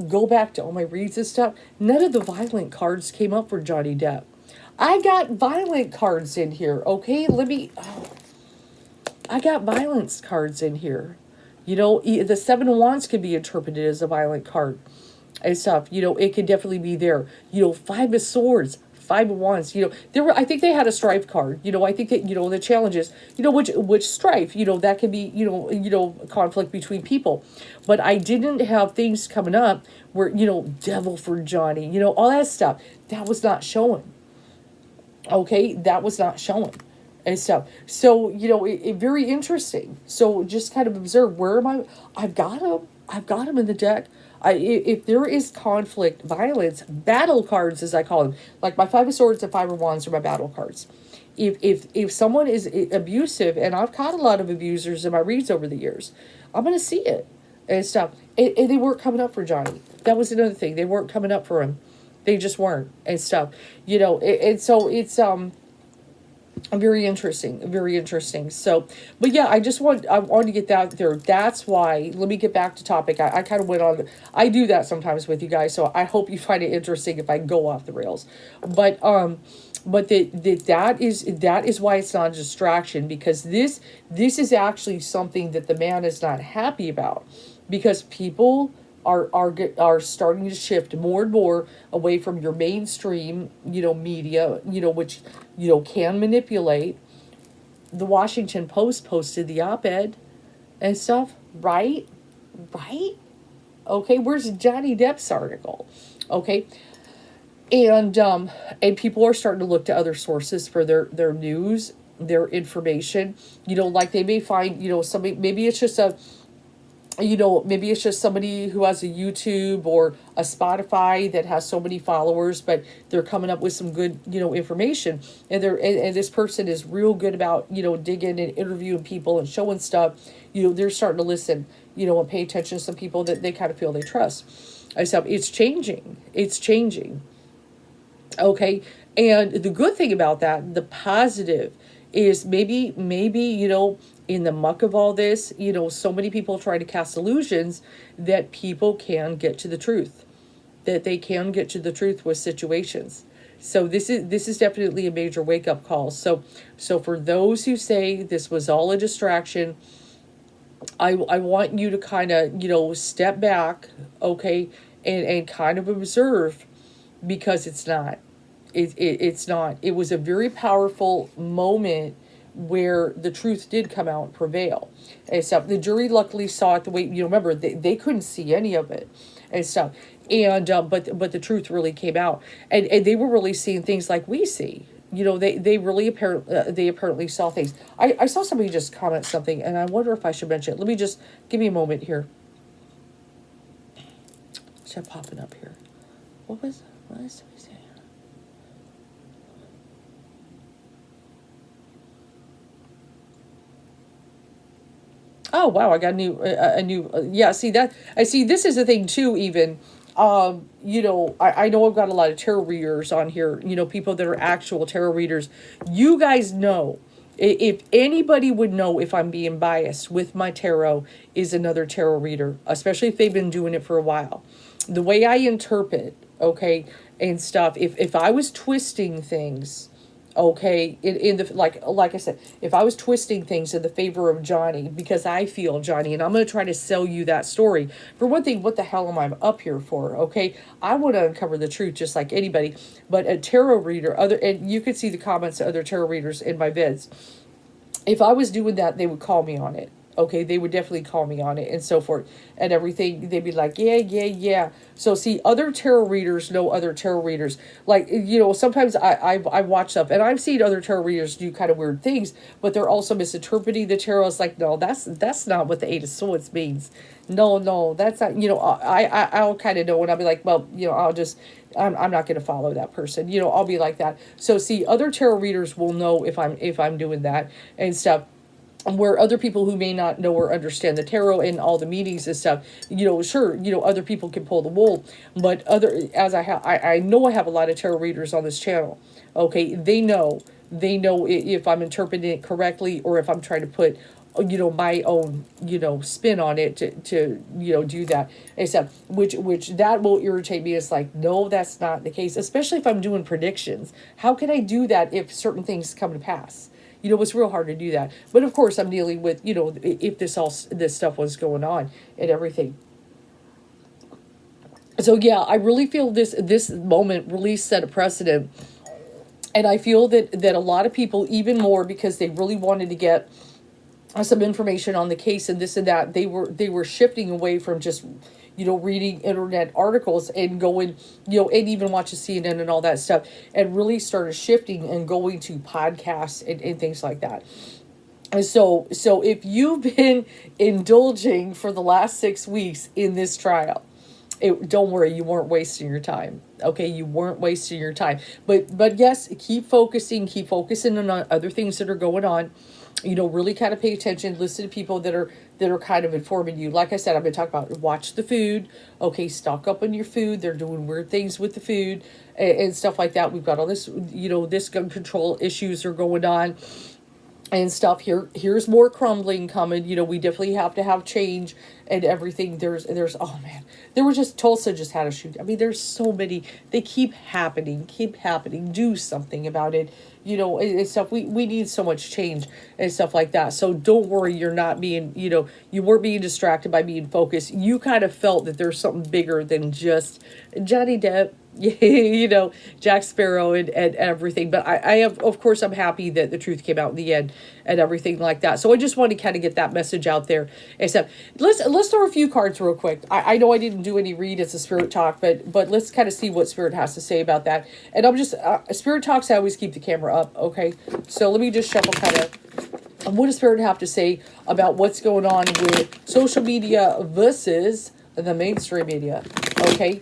go back to all my reads and stuff, none of the violent cards came up for Johnny Depp. I got violent cards in here, okay? I got violence cards in here. The Seven of Wands can be interpreted as a violent card and stuff. It could definitely be there. Five of Swords, Five of Wands. I think they had a strife card. I think that the challenges. Which strife. That could be conflict between people, but I didn't have things coming up where devil for Johnny. All that stuff that was not showing. Okay, that was not showing and stuff. So, it very interesting. So just kind of observe, where am I? I've got them. I've got them in the deck. If there is conflict, violence, battle cards, as I call them, like my Five of Swords and Five of Wands are my battle cards. If someone is abusive, and I've caught a lot of abusers in my reads over the years, I'm going to see it and stuff. And they weren't coming up for Johnny. That was another thing. They weren't coming up for him. They just weren't and stuff. And so it's very interesting, very interesting. So, but yeah, I wanted to get that there. That's why, let me get back to topic. I kind of went on, I do that sometimes with you guys, so I hope you find it interesting if I go off the rails. But that is why it's not a distraction, because this is actually something that the man is not happy about, because people are starting to shift more and more away from your mainstream, media, which, can manipulate. The Washington Post posted the op-ed and stuff, right? Right? Okay, where's Johnny Depp's article? Okay. And people are starting to look to other sources for their news, their information. Like they may find, somebody, maybe it's just somebody who has a YouTube or a Spotify that has so many followers, but they're coming up with some good, information. And this person is real good about, digging and interviewing people and showing stuff. They're starting to listen, and pay attention to some people that they kind of feel they trust. It's changing. It's changing. Okay. And the good thing about that, the positive, is maybe, in the muck of all this, so many people try to cast illusions that people can get to the truth, that they can get to the truth with situations. So this is definitely a major wake up call. So for those who say this was all a distraction, I want you to kind of, step back, okay, and kind of observe, because it's not. It's not. It was a very powerful moment where the truth did come out and prevail and stuff. The jury luckily saw it the way, remember, they couldn't see any of it and stuff. And but the truth really came out, and they were really seeing things like we see. They really apparently saw things. I saw somebody just comment something, and I wonder if I should mention it. Let me just give me a moment here. What's that popping up here? What is somebody saying? Oh wow! I got a new. Yeah, see that. I see. This is the thing too. Even, I know I've got a lot of tarot readers on here. People that are actual tarot readers. You guys know, if anybody would know if I'm being biased with my tarot, is another tarot reader, especially if they've been doing it for a while. The way I interpret, okay, and stuff. If I was twisting things, okay, in the like I said, if I was twisting things in the favor of Johnny, because I feel Johnny, and I'm going to try to sell you that story. For one thing, what the hell am I up here for? Okay, I want to uncover the truth just like anybody. But a tarot reader, and you could see the comments of other tarot readers in my vids. If I was doing that, they would call me on it. Okay, they would definitely call me on it and so forth and everything. They'd be like, yeah. So see, other tarot readers know other tarot readers. Like, sometimes I watch stuff, and I've seen other tarot readers do kind of weird things, but they're also misinterpreting the tarot. It's like, no, that's not what the Eight of Swords means. No, that's not, I'll kind of know, and I'll be like, well, I'm not going to follow that person. I'll be like that. So see, other tarot readers will know if I'm doing that and stuff. Where other people who may not know or understand the tarot and all the meanings and stuff, sure, other people can pull the wool, but I know I have a lot of tarot readers on this channel. Okay, they know if I'm interpreting it correctly or if I'm trying to put, my own, spin on it to do that. Except which that will irritate me. It's like, no, that's not the case, especially if I'm doing predictions. How can I do that if certain things come to pass? it's real hard to do that. But of course, I'm dealing with, if this stuff was going on and everything. So yeah, I really feel this moment really set a precedent, and I feel that a lot of people, even more because they really wanted to get some information on the case and this and that, they were shifting away from just reading internet articles and going, and even watching CNN and all that stuff, and really started shifting and going to podcasts and things like that. And so if you've been indulging for the last 6 weeks in this trial, don't worry, you weren't wasting your time. Okay, you weren't wasting your time. But yes, keep focusing on other things that are going on. Really kind of pay attention, listen to people that are kind of informing you. Like I said, I've been talking about watch the food. Okay, stock up on your food. They're doing weird things with the food and stuff like that. We've got all this, this gun control issues are going on and stuff. Here's more crumbling coming. We definitely have to have change and everything. There's oh man, there were just, Tulsa just had a shoot. I mean, there's so many, they keep happening. Do something about it, and stuff. We need so much change and stuff like that. So don't worry, you're not being, you weren't being distracted by being focused. You kind of felt that there's something bigger than just Johnny Depp, Jack Sparrow and everything. But I have, of course, I'm happy that the truth came out in the end and everything like that. So I just want to kind of get that message out there. Except let's throw a few cards real quick. I know I didn't do any read as a Spirit Talk, but let's kind of see what Spirit has to say about that. And I'm just, Spirit Talks, I always keep the camera up, okay? So let me just shuffle kind of, what does Spirit have to say about what's going on with social media versus the mainstream media, okay?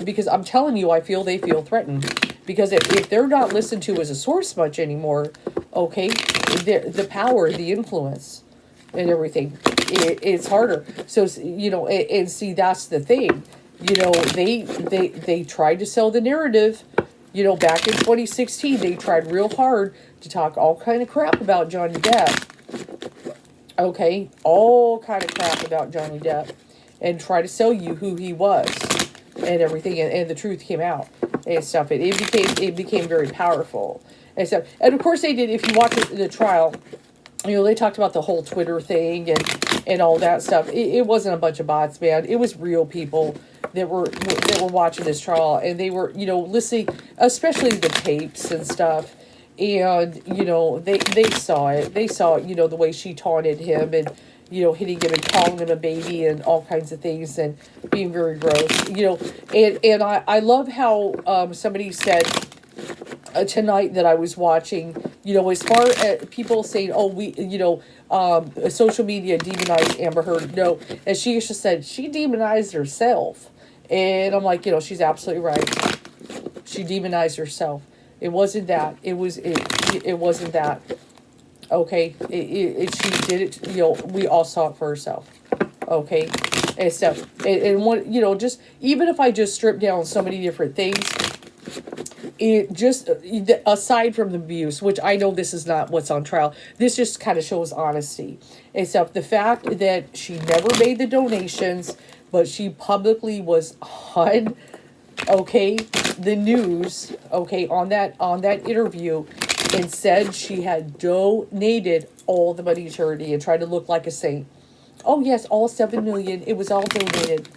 Because I'm telling you, I feel they feel threatened. Because if they're not listened to as a source much anymore, okay, the power, the influence, and everything, it's harder. So, and see, that's the thing. They tried to sell the narrative, back in 2016. They tried real hard to talk all kind of crap about Johnny Depp. Okay, all kind of crap about Johnny Depp. And try to sell you who he was and everything, and the truth came out and stuff. It became very powerful and stuff. And of course they did. If you watch the trial, they talked about the whole Twitter thing and all that stuff. It wasn't a bunch of bots, man. It was real people that were watching this trial, and they were listening, especially the tapes and stuff. And they saw it. They saw the way she taunted him and hitting him and calling him a baby and all kinds of things and being very gross, and I love how somebody said tonight that I was watching, as far as people saying, oh, social media demonized Amber Heard. No, and she just said she demonized herself. And I'm like, she's absolutely right. She demonized herself. It wasn't that. It wasn't that. Okay, she did it. We all saw it for herself. Okay, and stuff. And one, just even if I just strip down so many different things, it just, aside from the abuse, which I know this is not what's on trial, this just kind of shows honesty and stuff. The fact that she never made the donations, but she publicly was on, okay, the news, okay, on that interview, and said she had donated all the money to charity and tried to look like a saint. Oh yes, all 7 million. It was all donated.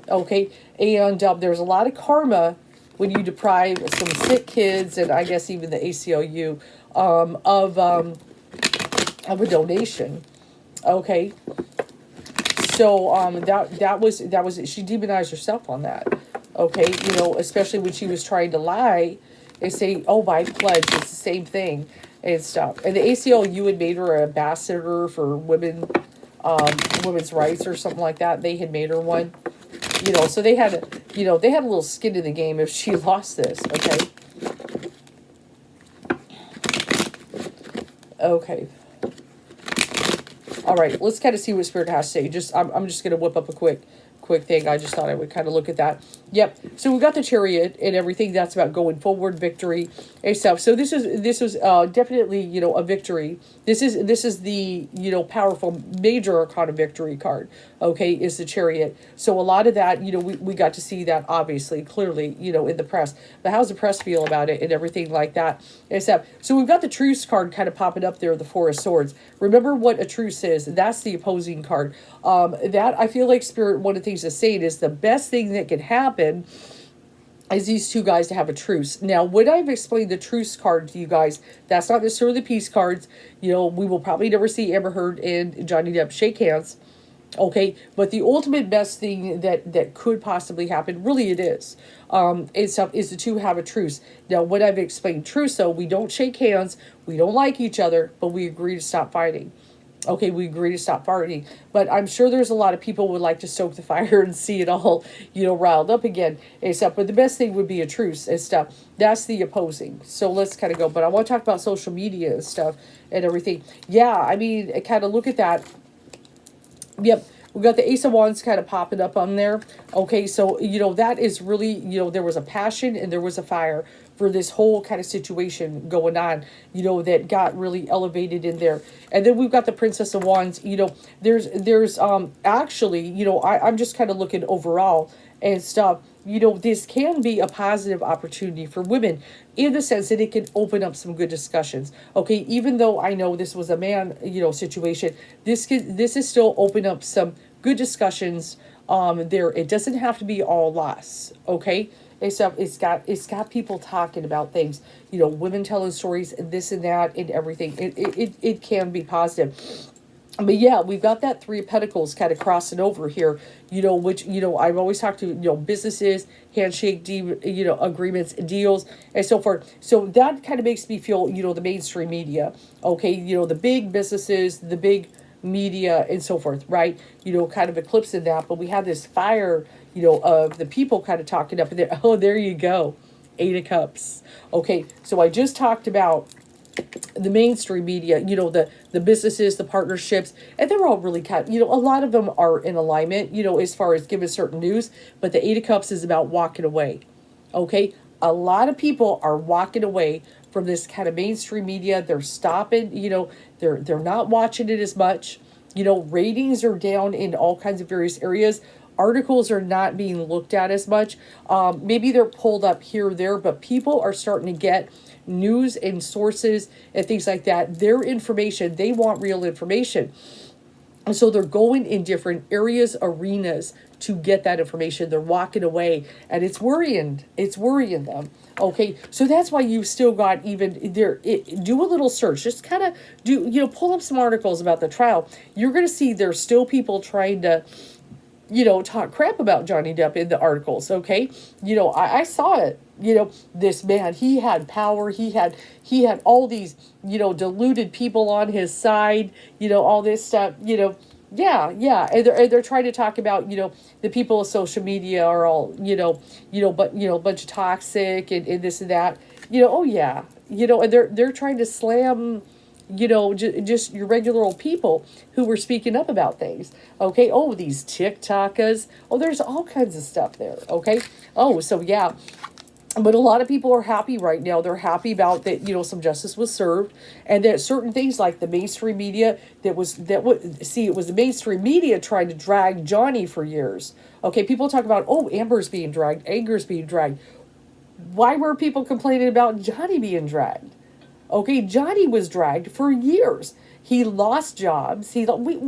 Okay, and there's a lot of karma when you deprive some sick kids, and I guess even the ACLU, of a donation. Okay, so that was she demonized herself on that. Okay, especially when she was trying to lie. They say, oh, by pledge, it's the same thing and stuff. And the ACLU had made her an ambassador for women's rights or something like that. They had made her one. So they had a little skin in the game if she lost this, okay? Okay. All right, let's kind of see what Spirit has to say. I'm just going to whip up a quick thing. I just thought I would kind of look at that. Yep. So we got the Chariot and everything. That's about going forward, victory and stuff. So this was definitely, a victory. This is the, powerful major arcana victory card. Okay, is the Chariot. So a lot of that, we got to see that obviously clearly, in the press. But how's the press feel about it and everything like that and stuff. So we've got the Truce card kind of popping up there, the Four of Swords. Remember what a truce is. That's the opposing card. That I feel like Spirit, one of the things to say is the best thing that can happen is these two guys to have a truce. Now, when I've explained the truce card to you guys, that's not necessarily the peace cards. We will probably never see Amber Heard and Johnny Depp shake hands. Okay, but the ultimate best thing that could possibly happen, really it is the two have a truce. Now, what I've explained truce, though, we don't shake hands, we don't like each other, but we agree to stop fighting. Okay, we agree to stop fighting. But I'm sure there's a lot of people would like to stoke the fire and see it all, riled up again and stuff. But the best thing would be a truce and stuff. That's the opposing. So let's kind of go. But I want to talk about social media and stuff and everything. Yeah, I mean, kind of look at that. Yep. We got the Ace of Wands kind of popping up on there. Okay, so, that is really, there was a passion and there was a fire for this whole kind of situation going on, that got really elevated in there. And then we've got the Princess of Wands. There's actually, I'm just kind of looking overall and stuff. This can be a positive opportunity for women in the sense that it can open up some good discussions. Okay, even though I know this was a man, situation, this is still open up some good discussions. There, it doesn't have to be all loss. Okay, it's got people talking about things. Women telling stories, this and that, and everything. It can be positive. But yeah, we've got that Three of Pentacles kind of crossing over here, which, I've always talked to, businesses, handshake, agreements, deals, and so forth. So that kind of makes me feel, the mainstream media, okay, the big businesses, the big media, and so forth, right? Kind of eclipsing that. But we have this fire, of the people kind of talking up in there. Oh, there you go. Eight of Cups. Okay, so I just talked about the mainstream media, the businesses, the partnerships, and they're all really kind of, a lot of them are in alignment, as far as giving certain news, but the Eight of Cups is about walking away. Okay, a lot of people are walking away from this kind of mainstream media. They're stopping, they're not watching it as much. Ratings are down in all kinds of various areas. Articles are not being looked at as much. Maybe they're pulled up here or there, but people are starting to get news and sources and things like that. Their information, they want real information. And so they're going in different areas, arenas to get that information. They're walking away, and it's worrying them. Okay, so that's why you still got even there. Do a little search. Just kind of pull up some articles about the trial. You're going to see there's still people trying to, talk crap about Johnny Depp in the articles. Okay, I saw it. This man, he had power. He had all these, deluded people on his side. All this stuff. Yeah, and they're trying to talk about, the people of social media are all, but a bunch of toxic and this and that. Oh yeah, and they're trying to slam, just your regular old people who were speaking up about things. Okay. Oh, these TikTokers. Oh, there's all kinds of stuff there. Okay. Oh, so yeah. But a lot of people are happy right now. They're happy about that, some justice was served, and that certain things like the mainstream media it was the mainstream media trying to drag Johnny for years. Okay, people talk about, oh, Amber's being dragged, Anger's being dragged. Why were people complaining about Johnny being dragged? Okay, Johnny was dragged for years. He lost jobs. We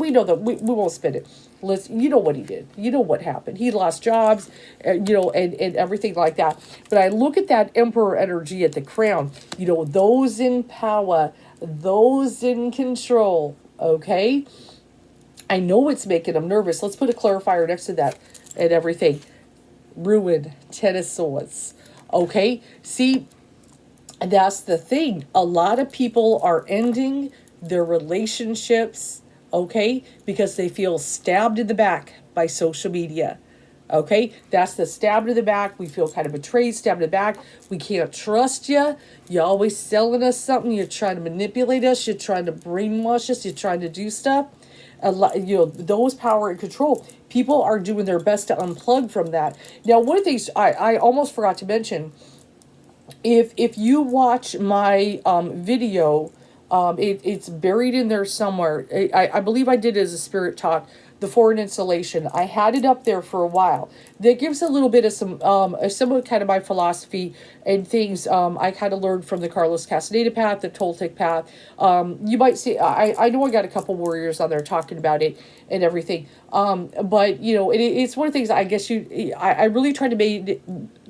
know that we won't spin it. You know what he did. You know what happened. He lost jobs, and everything like that. But I look at that Emperor energy at the crown. Those in power, those in control. Okay, I know it's making them nervous. Let's put a clarifier next to that and everything. Ruin, Ten of Swords. Okay, see, that's the thing. A lot of people are ending their relationships, okay, because they feel stabbed in the back by social media. Okay, that's the stab in the back. We feel kind of betrayed, stabbed in the back. We can't trust you. You're always selling us something. You're trying to manipulate us. You're trying to brainwash us. You're trying to do stuff. a lot, those power and control, people are doing their best to unplug from that. Now, one of the things I almost forgot to mention, if you watch my video, it's buried in there somewhere. I believe I did it as a spirit talk, the foreign installation. I had it up there for a while. That gives a little bit of some of kind of my philosophy and things I kind of learned from the Carlos Castaneda path, the Toltec path. You might see, I know I got a couple warriors on there talking about it and everything. But it's one of the things I guess I really tried to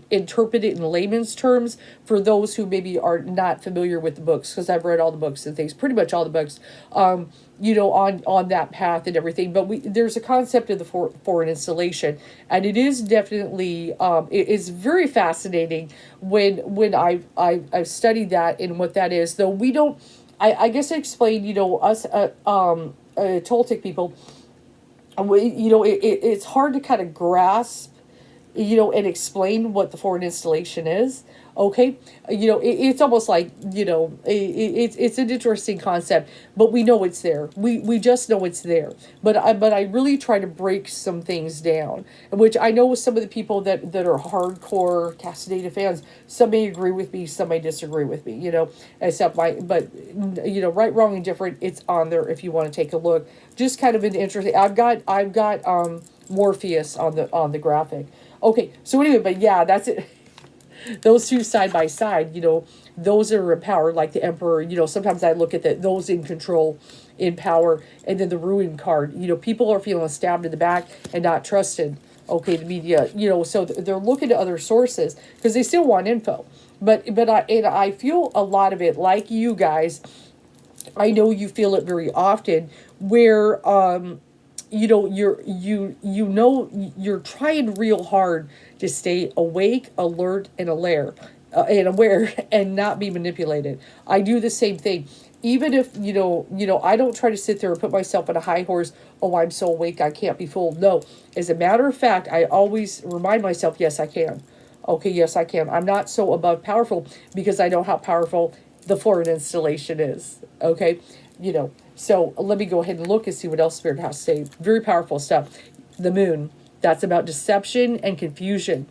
interpret it in layman's terms for those who maybe are not familiar with the books, because I've read all the books and things, pretty much all the books, on that path and everything. But there's a concept of the foreign installation, and it is definitely it is very fascinating when I've studied that and what that is. Though we don't, I guess I explained, us Toltec people, it's hard to kind of grasp, and explain what the foreign installation is. Okay, it's almost like, it's an interesting concept, but we know it's there. We just know it's there. But I really try to break some things down, which I know with some of the people that are hardcore Castaneda fans, some may agree with me, some may disagree with me. Except right, wrong, and different. It's on there if you want to take a look. Just kind of an interesting. I've got Morpheus on the graphic. Okay, so anyway, but yeah, that's it. Those two side by side, those are empowered, like the Emperor. Sometimes I look at those in control, in power, and then the Ruin card. People are feeling stabbed in the back and not trusted. Okay, the media, so they're looking to other sources because they still want info. But I feel a lot of it, like you guys. I know you feel it very often, where you're trying real hard to stay awake, alert, and aware and not be manipulated. I do the same thing. Even if, I don't try to sit there and put myself on a high horse. Oh, I'm so awake, I can't be fooled. No, as a matter of fact, I always remind myself, yes, I can. Okay, yes, I can. I'm not so above powerful because I know how powerful the foreign installation is. Okay, so let me go ahead and look and see what else Spirit has to say. Very powerful stuff. The moon. That's about deception and confusion.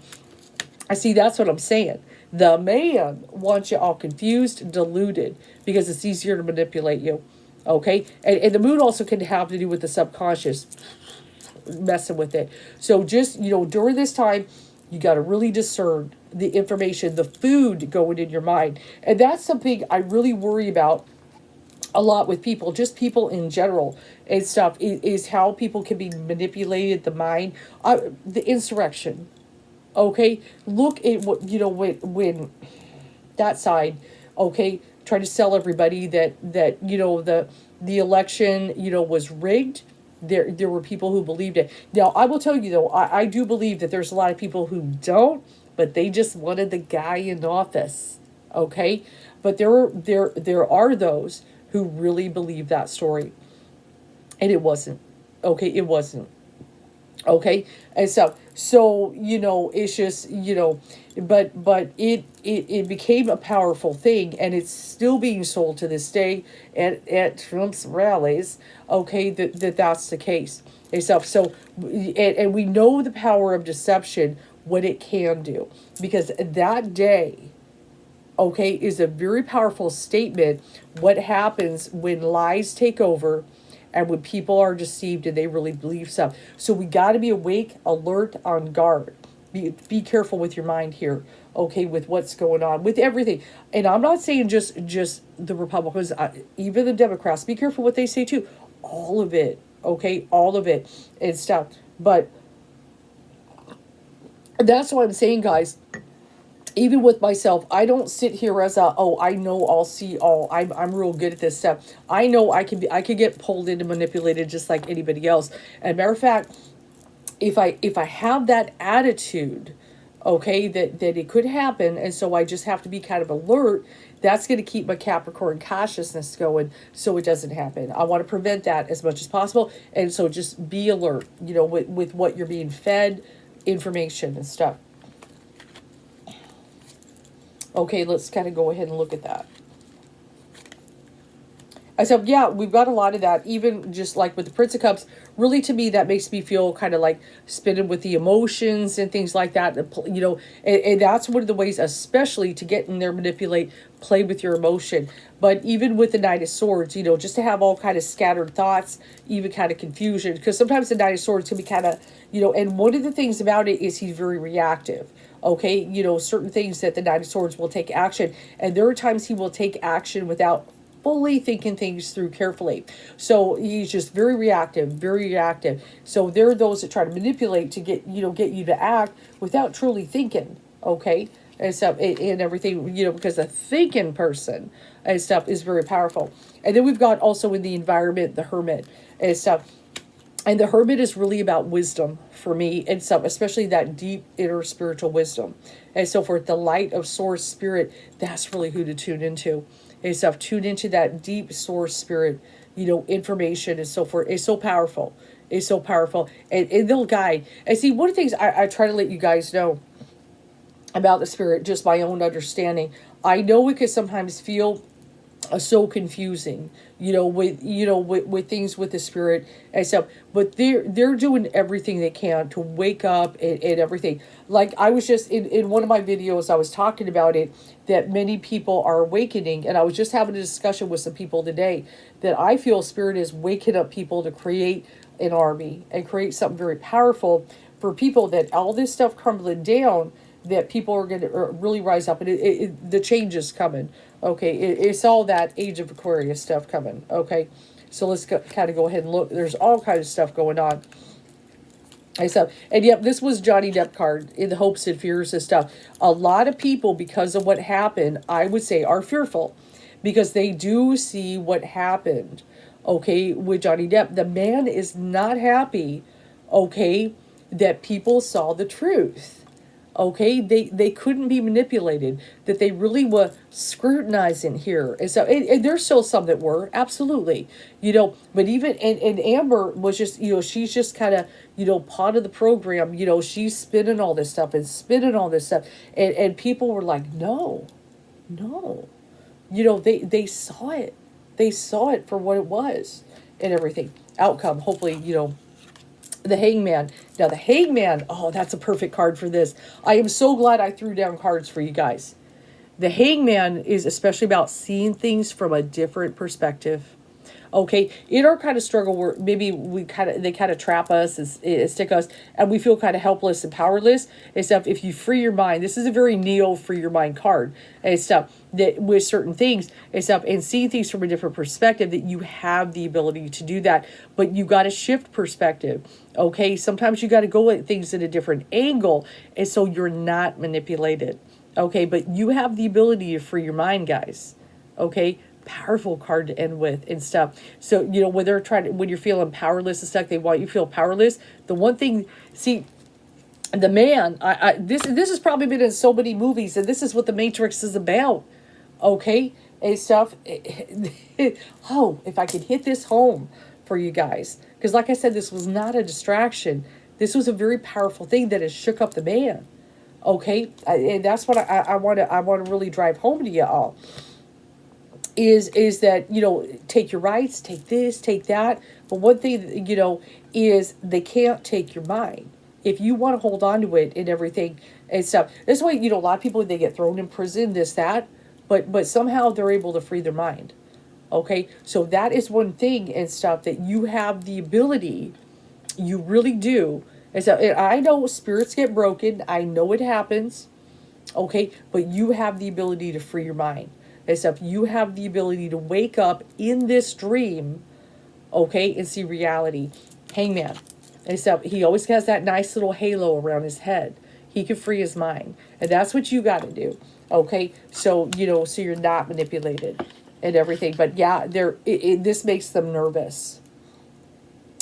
I see, that's what I'm saying. The man wants you all confused, deluded, because it's easier to manipulate you. Okay? And the moon also can have to do with the subconscious, messing with it. So just, during this time, you got to really discern the information, the food going in your mind. And that's something I really worry about a lot with people, just people in general and stuff, is how people can be manipulated, the mind, the insurrection. Okay, look at what, when that side, okay, try to sell everybody that the election, was rigged. There were people who believed it. Now, I will tell you though, I do believe that there's a lot of people who don't, but they just wanted the guy in office. Okay, but there are those who really believe that story, and it wasn't. Okay, it wasn't. Okay, and so it's just, but it became a powerful thing, and it's still being sold to this day at Trump's rallies. Okay, that's the case. And so and we know the power of deception, what it can do, because that day, okay, is a very powerful statement. What happens when lies take over and when people are deceived and they really believe stuff. So we got to be awake, alert, on guard. Be careful with your mind here, okay, with what's going on, with everything. And I'm not saying just the Republicans, even the Democrats. Be careful what they say too. All of it, okay, all of it and stuff. But that's what I'm saying, guys. Even with myself, I don't sit here as I know all, see all. I'm real good at this stuff. I know I can get pulled into, manipulated just like anybody else. And matter of fact, if I have that attitude, okay, that it could happen, and so I just have to be kind of alert. That's going to keep my Capricorn consciousness going, so it doesn't happen. I want to prevent that as much as possible, and so just be alert. With what you're being fed, information and stuff. Okay, let's kind of go ahead and look at that. I said, yeah, we've got a lot of that, even just like with the Prince of Cups. Really, to me, that makes me feel kind of like spinning with the emotions and things like that. And that's one of the ways, especially to get in there, manipulate, play with your emotion. But even with the Knight of Swords, just to have all kind of scattered thoughts, even kind of confusion, because sometimes the Knight of Swords can be kind of, and one of the things about it is he's very reactive. Okay, certain things that the Knight of Swords will take action, and there are times he will take action without fully thinking things through carefully. So he's just very reactive, very reactive. So there are those that try to manipulate to get you to act without truly thinking. Okay, and stuff and everything. Because a thinking person and stuff is very powerful. And then we've got also in the environment the Hermit and stuff. And the Hermit is really about wisdom for me and stuff, especially that deep inner spiritual wisdom and so forth. The light of source spirit, that's really who to tune into and stuff. Tune into that deep source spirit, information and so forth. It's so powerful. It's so powerful. And they'll guide. And see, one of the things I try to let you guys know about the spirit, just my own understanding. I know it can sometimes feel so confusing, with things with the spirit and stuff. But they're doing everything they can to wake up and everything. Like I was just in one of my videos, I was talking about it, that many people are awakening, and I was just having a discussion with some people today that I feel spirit is waking up people to create an army and create something very powerful for people, that all this stuff crumbling down, that people are going to really rise up, and the change is coming. Okay, it's all that Age of Aquarius stuff coming. Okay, so let's kind of go ahead and look. There's all kinds of stuff going on. And yep, this was Johnny Depp card in the hopes and fears and stuff. A lot of people, because of what happened, I would say, are fearful because they do see what happened. Okay, with Johnny Depp, the man is not happy. Okay, that people saw the truth. Okay, they couldn't be manipulated, that they really were scrutinizing here. And so, and there's still some that were, absolutely, but even, and Amber was just, she's just kind of, part of the program, she's spinning all this stuff and spinning all this stuff. And people were like, no, they saw it. They saw it for what it was and everything. Outcome, hopefully, the Hangman. Now, the Hangman, oh, that's a perfect card for this. I am so glad I threw down cards for you guys. The Hangman is especially about seeing things from a different perspective. Okay, in our kind of struggle where maybe they kind of trap us and stick us, and we feel kind of helpless and powerless and stuff. If you free your mind, this is a very Neo free your mind card and stuff, that with certain things and stuff, and seeing things from a different perspective, that you have the ability to do that, but you got to shift perspective. Okay, sometimes you got to go at things at a different angle, and so you're not manipulated. Okay, but you have the ability to free your mind, guys. Okay, powerful card to end with and stuff. So, when you're feeling powerless and stuff, they want you to feel powerless. The one thing, see, the man, this has probably been in so many movies, and this is what the Matrix is about. Okay, and stuff. Oh, if I could hit this home for you guys, because like I said, this was not a distraction. This was a very powerful thing that has shook up the man. Okay, and that's what I want to really drive home to you all. Is that, take your rights, take this, take that. But one thing, is they can't take your mind. If you want to hold on to it and everything and stuff. That's why, a lot of people, they get thrown in prison, this, that. But somehow they're able to free their mind. Okay? So that is one thing and stuff that you have the ability, you really do. And so I know spirits get broken. I know it happens. Okay? But you have the ability to free your mind. And stuff, you have the ability to wake up in this dream, okay, and see reality. Hangman and stuff, he always has that nice little halo around his head. He can free his mind, and that's what you got to do. Okay, so so you're not manipulated and everything. But yeah, this makes them nervous,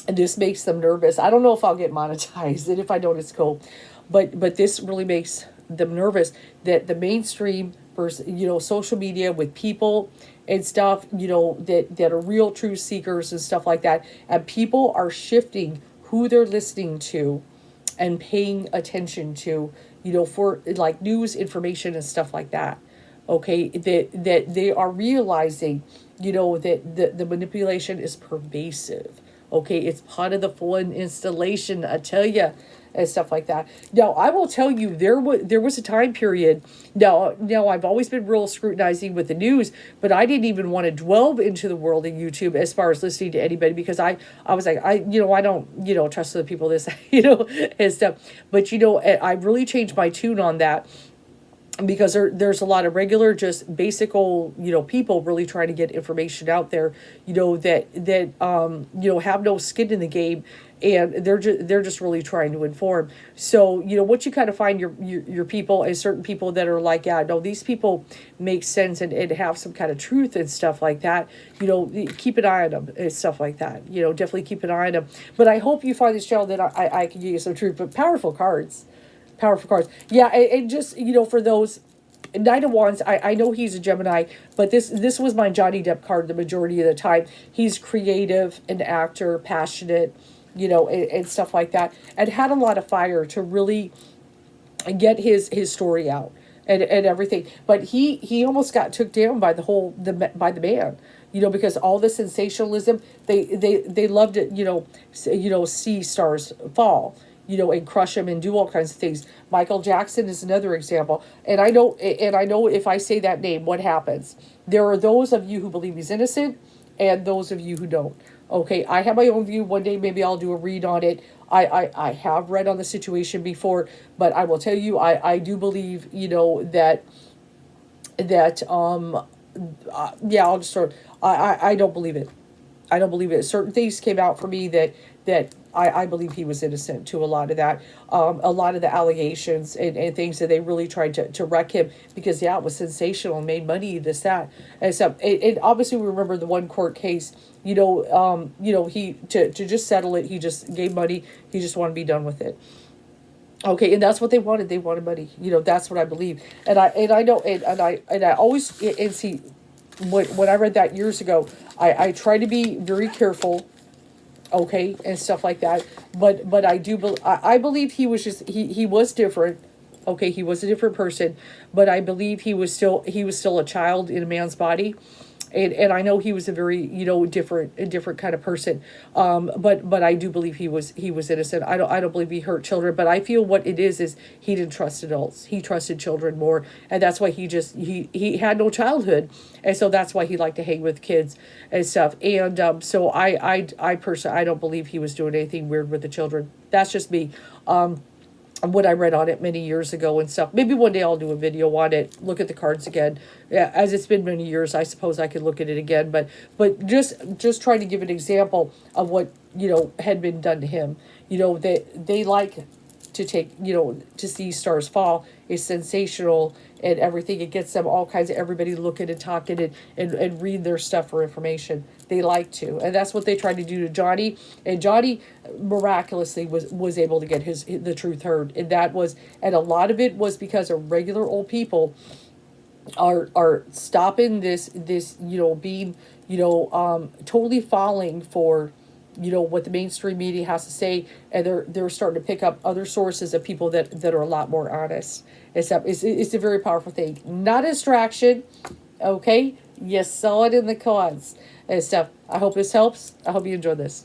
and this makes them nervous. I don't know if I'll get monetized, and if I don't, it's cool. But this really makes them nervous that the mainstream, social media with people and stuff, that are real truth seekers and stuff like that. And people are shifting who they're listening to and paying attention to, for like news information and stuff like that. Okay, that they are realizing, that the manipulation is pervasive. Okay, it's part of the full installation, I tell you, and stuff like that. Now, I will tell you, there was a time period. Now I've always been real scrutinizing with the news, but I didn't even want to delve into the world of YouTube as far as listening to anybody, because I was like, I don't, trust the people this, and stuff. But I really changed my tune on that, because there's a lot of regular, just basic old, people really trying to get information out there, that have no skin in the game, and they're just really trying to inform. So what you kind of find your people, and certain people that are like, yeah, no, these people make sense, and have some kind of truth and stuff like that. Keep an eye on them and stuff like that. Definitely keep an eye on them. But I hope you find this channel that I can give you some truth, but powerful cards. Powerful cards. Yeah, and just, for those Knight of Wands, I know he's a Gemini, but this was my Johnny Depp card the majority of the time. He's creative, an actor, passionate, and stuff like that, and had a lot of fire to really get his story out, and everything. But he almost got took down by by the man, because all the sensationalism, they loved it, see stars fall, and crush them and do all kinds of things. Michael Jackson is another example. And I know if I say that name, what happens? There are those of you who believe he's innocent, and those of you who don't. Okay, I have my own view. One day maybe I'll do a read on it. I have read on the situation before, but I will tell you, I do believe, yeah, I'll just sort of, I don't believe it. I don't believe it. Certain things came out for me that I believe he was innocent to a lot of that. A lot of the allegations and things that they really tried to wreck him, because, yeah, it was sensational, made money, this, that, and stuff. And obviously we remember the one court case, he, to just settle it, he just gave money. He just wanted to be done with it. Okay, and that's what they wanted. They wanted money. That's what I believe. And I know, and I always, and see, when I read that years ago, I try to be very careful, okay, and stuff like that. But I believe he was he was different. Okay, he was a different person, but I believe he was still a child in a man's body. And I know he was a very, different kind of person. But I do believe he was innocent. I don't believe he hurt children, but I feel what it is he didn't trust adults. He trusted children more, and that's why he had no childhood, and so that's why he liked to hang with kids and stuff. And so I personally, I don't believe he was doing anything weird with the children. That's just me. What I read on it many years ago and stuff. Maybe one day I'll do a video on it, look at the cards again. Yeah, as it's been many years, I suppose I could look at it again. But just trying to give an example of what, had been done to him. They like to take, to see stars fall is sensational and everything. It gets them all kinds of everybody looking and talking and read their stuff for information. They like to, and that's what they tried to do to Johnny. And Johnny miraculously was able to get the truth heard, and a lot of it was because of regular old people are stopping this being totally falling for what the mainstream media has to say, and they're starting to pick up other sources of people that are a lot more honest. It's a very powerful thing, not a distraction. Okay, you saw it in the cards and stuff. I hope this helps. I hope you enjoy this.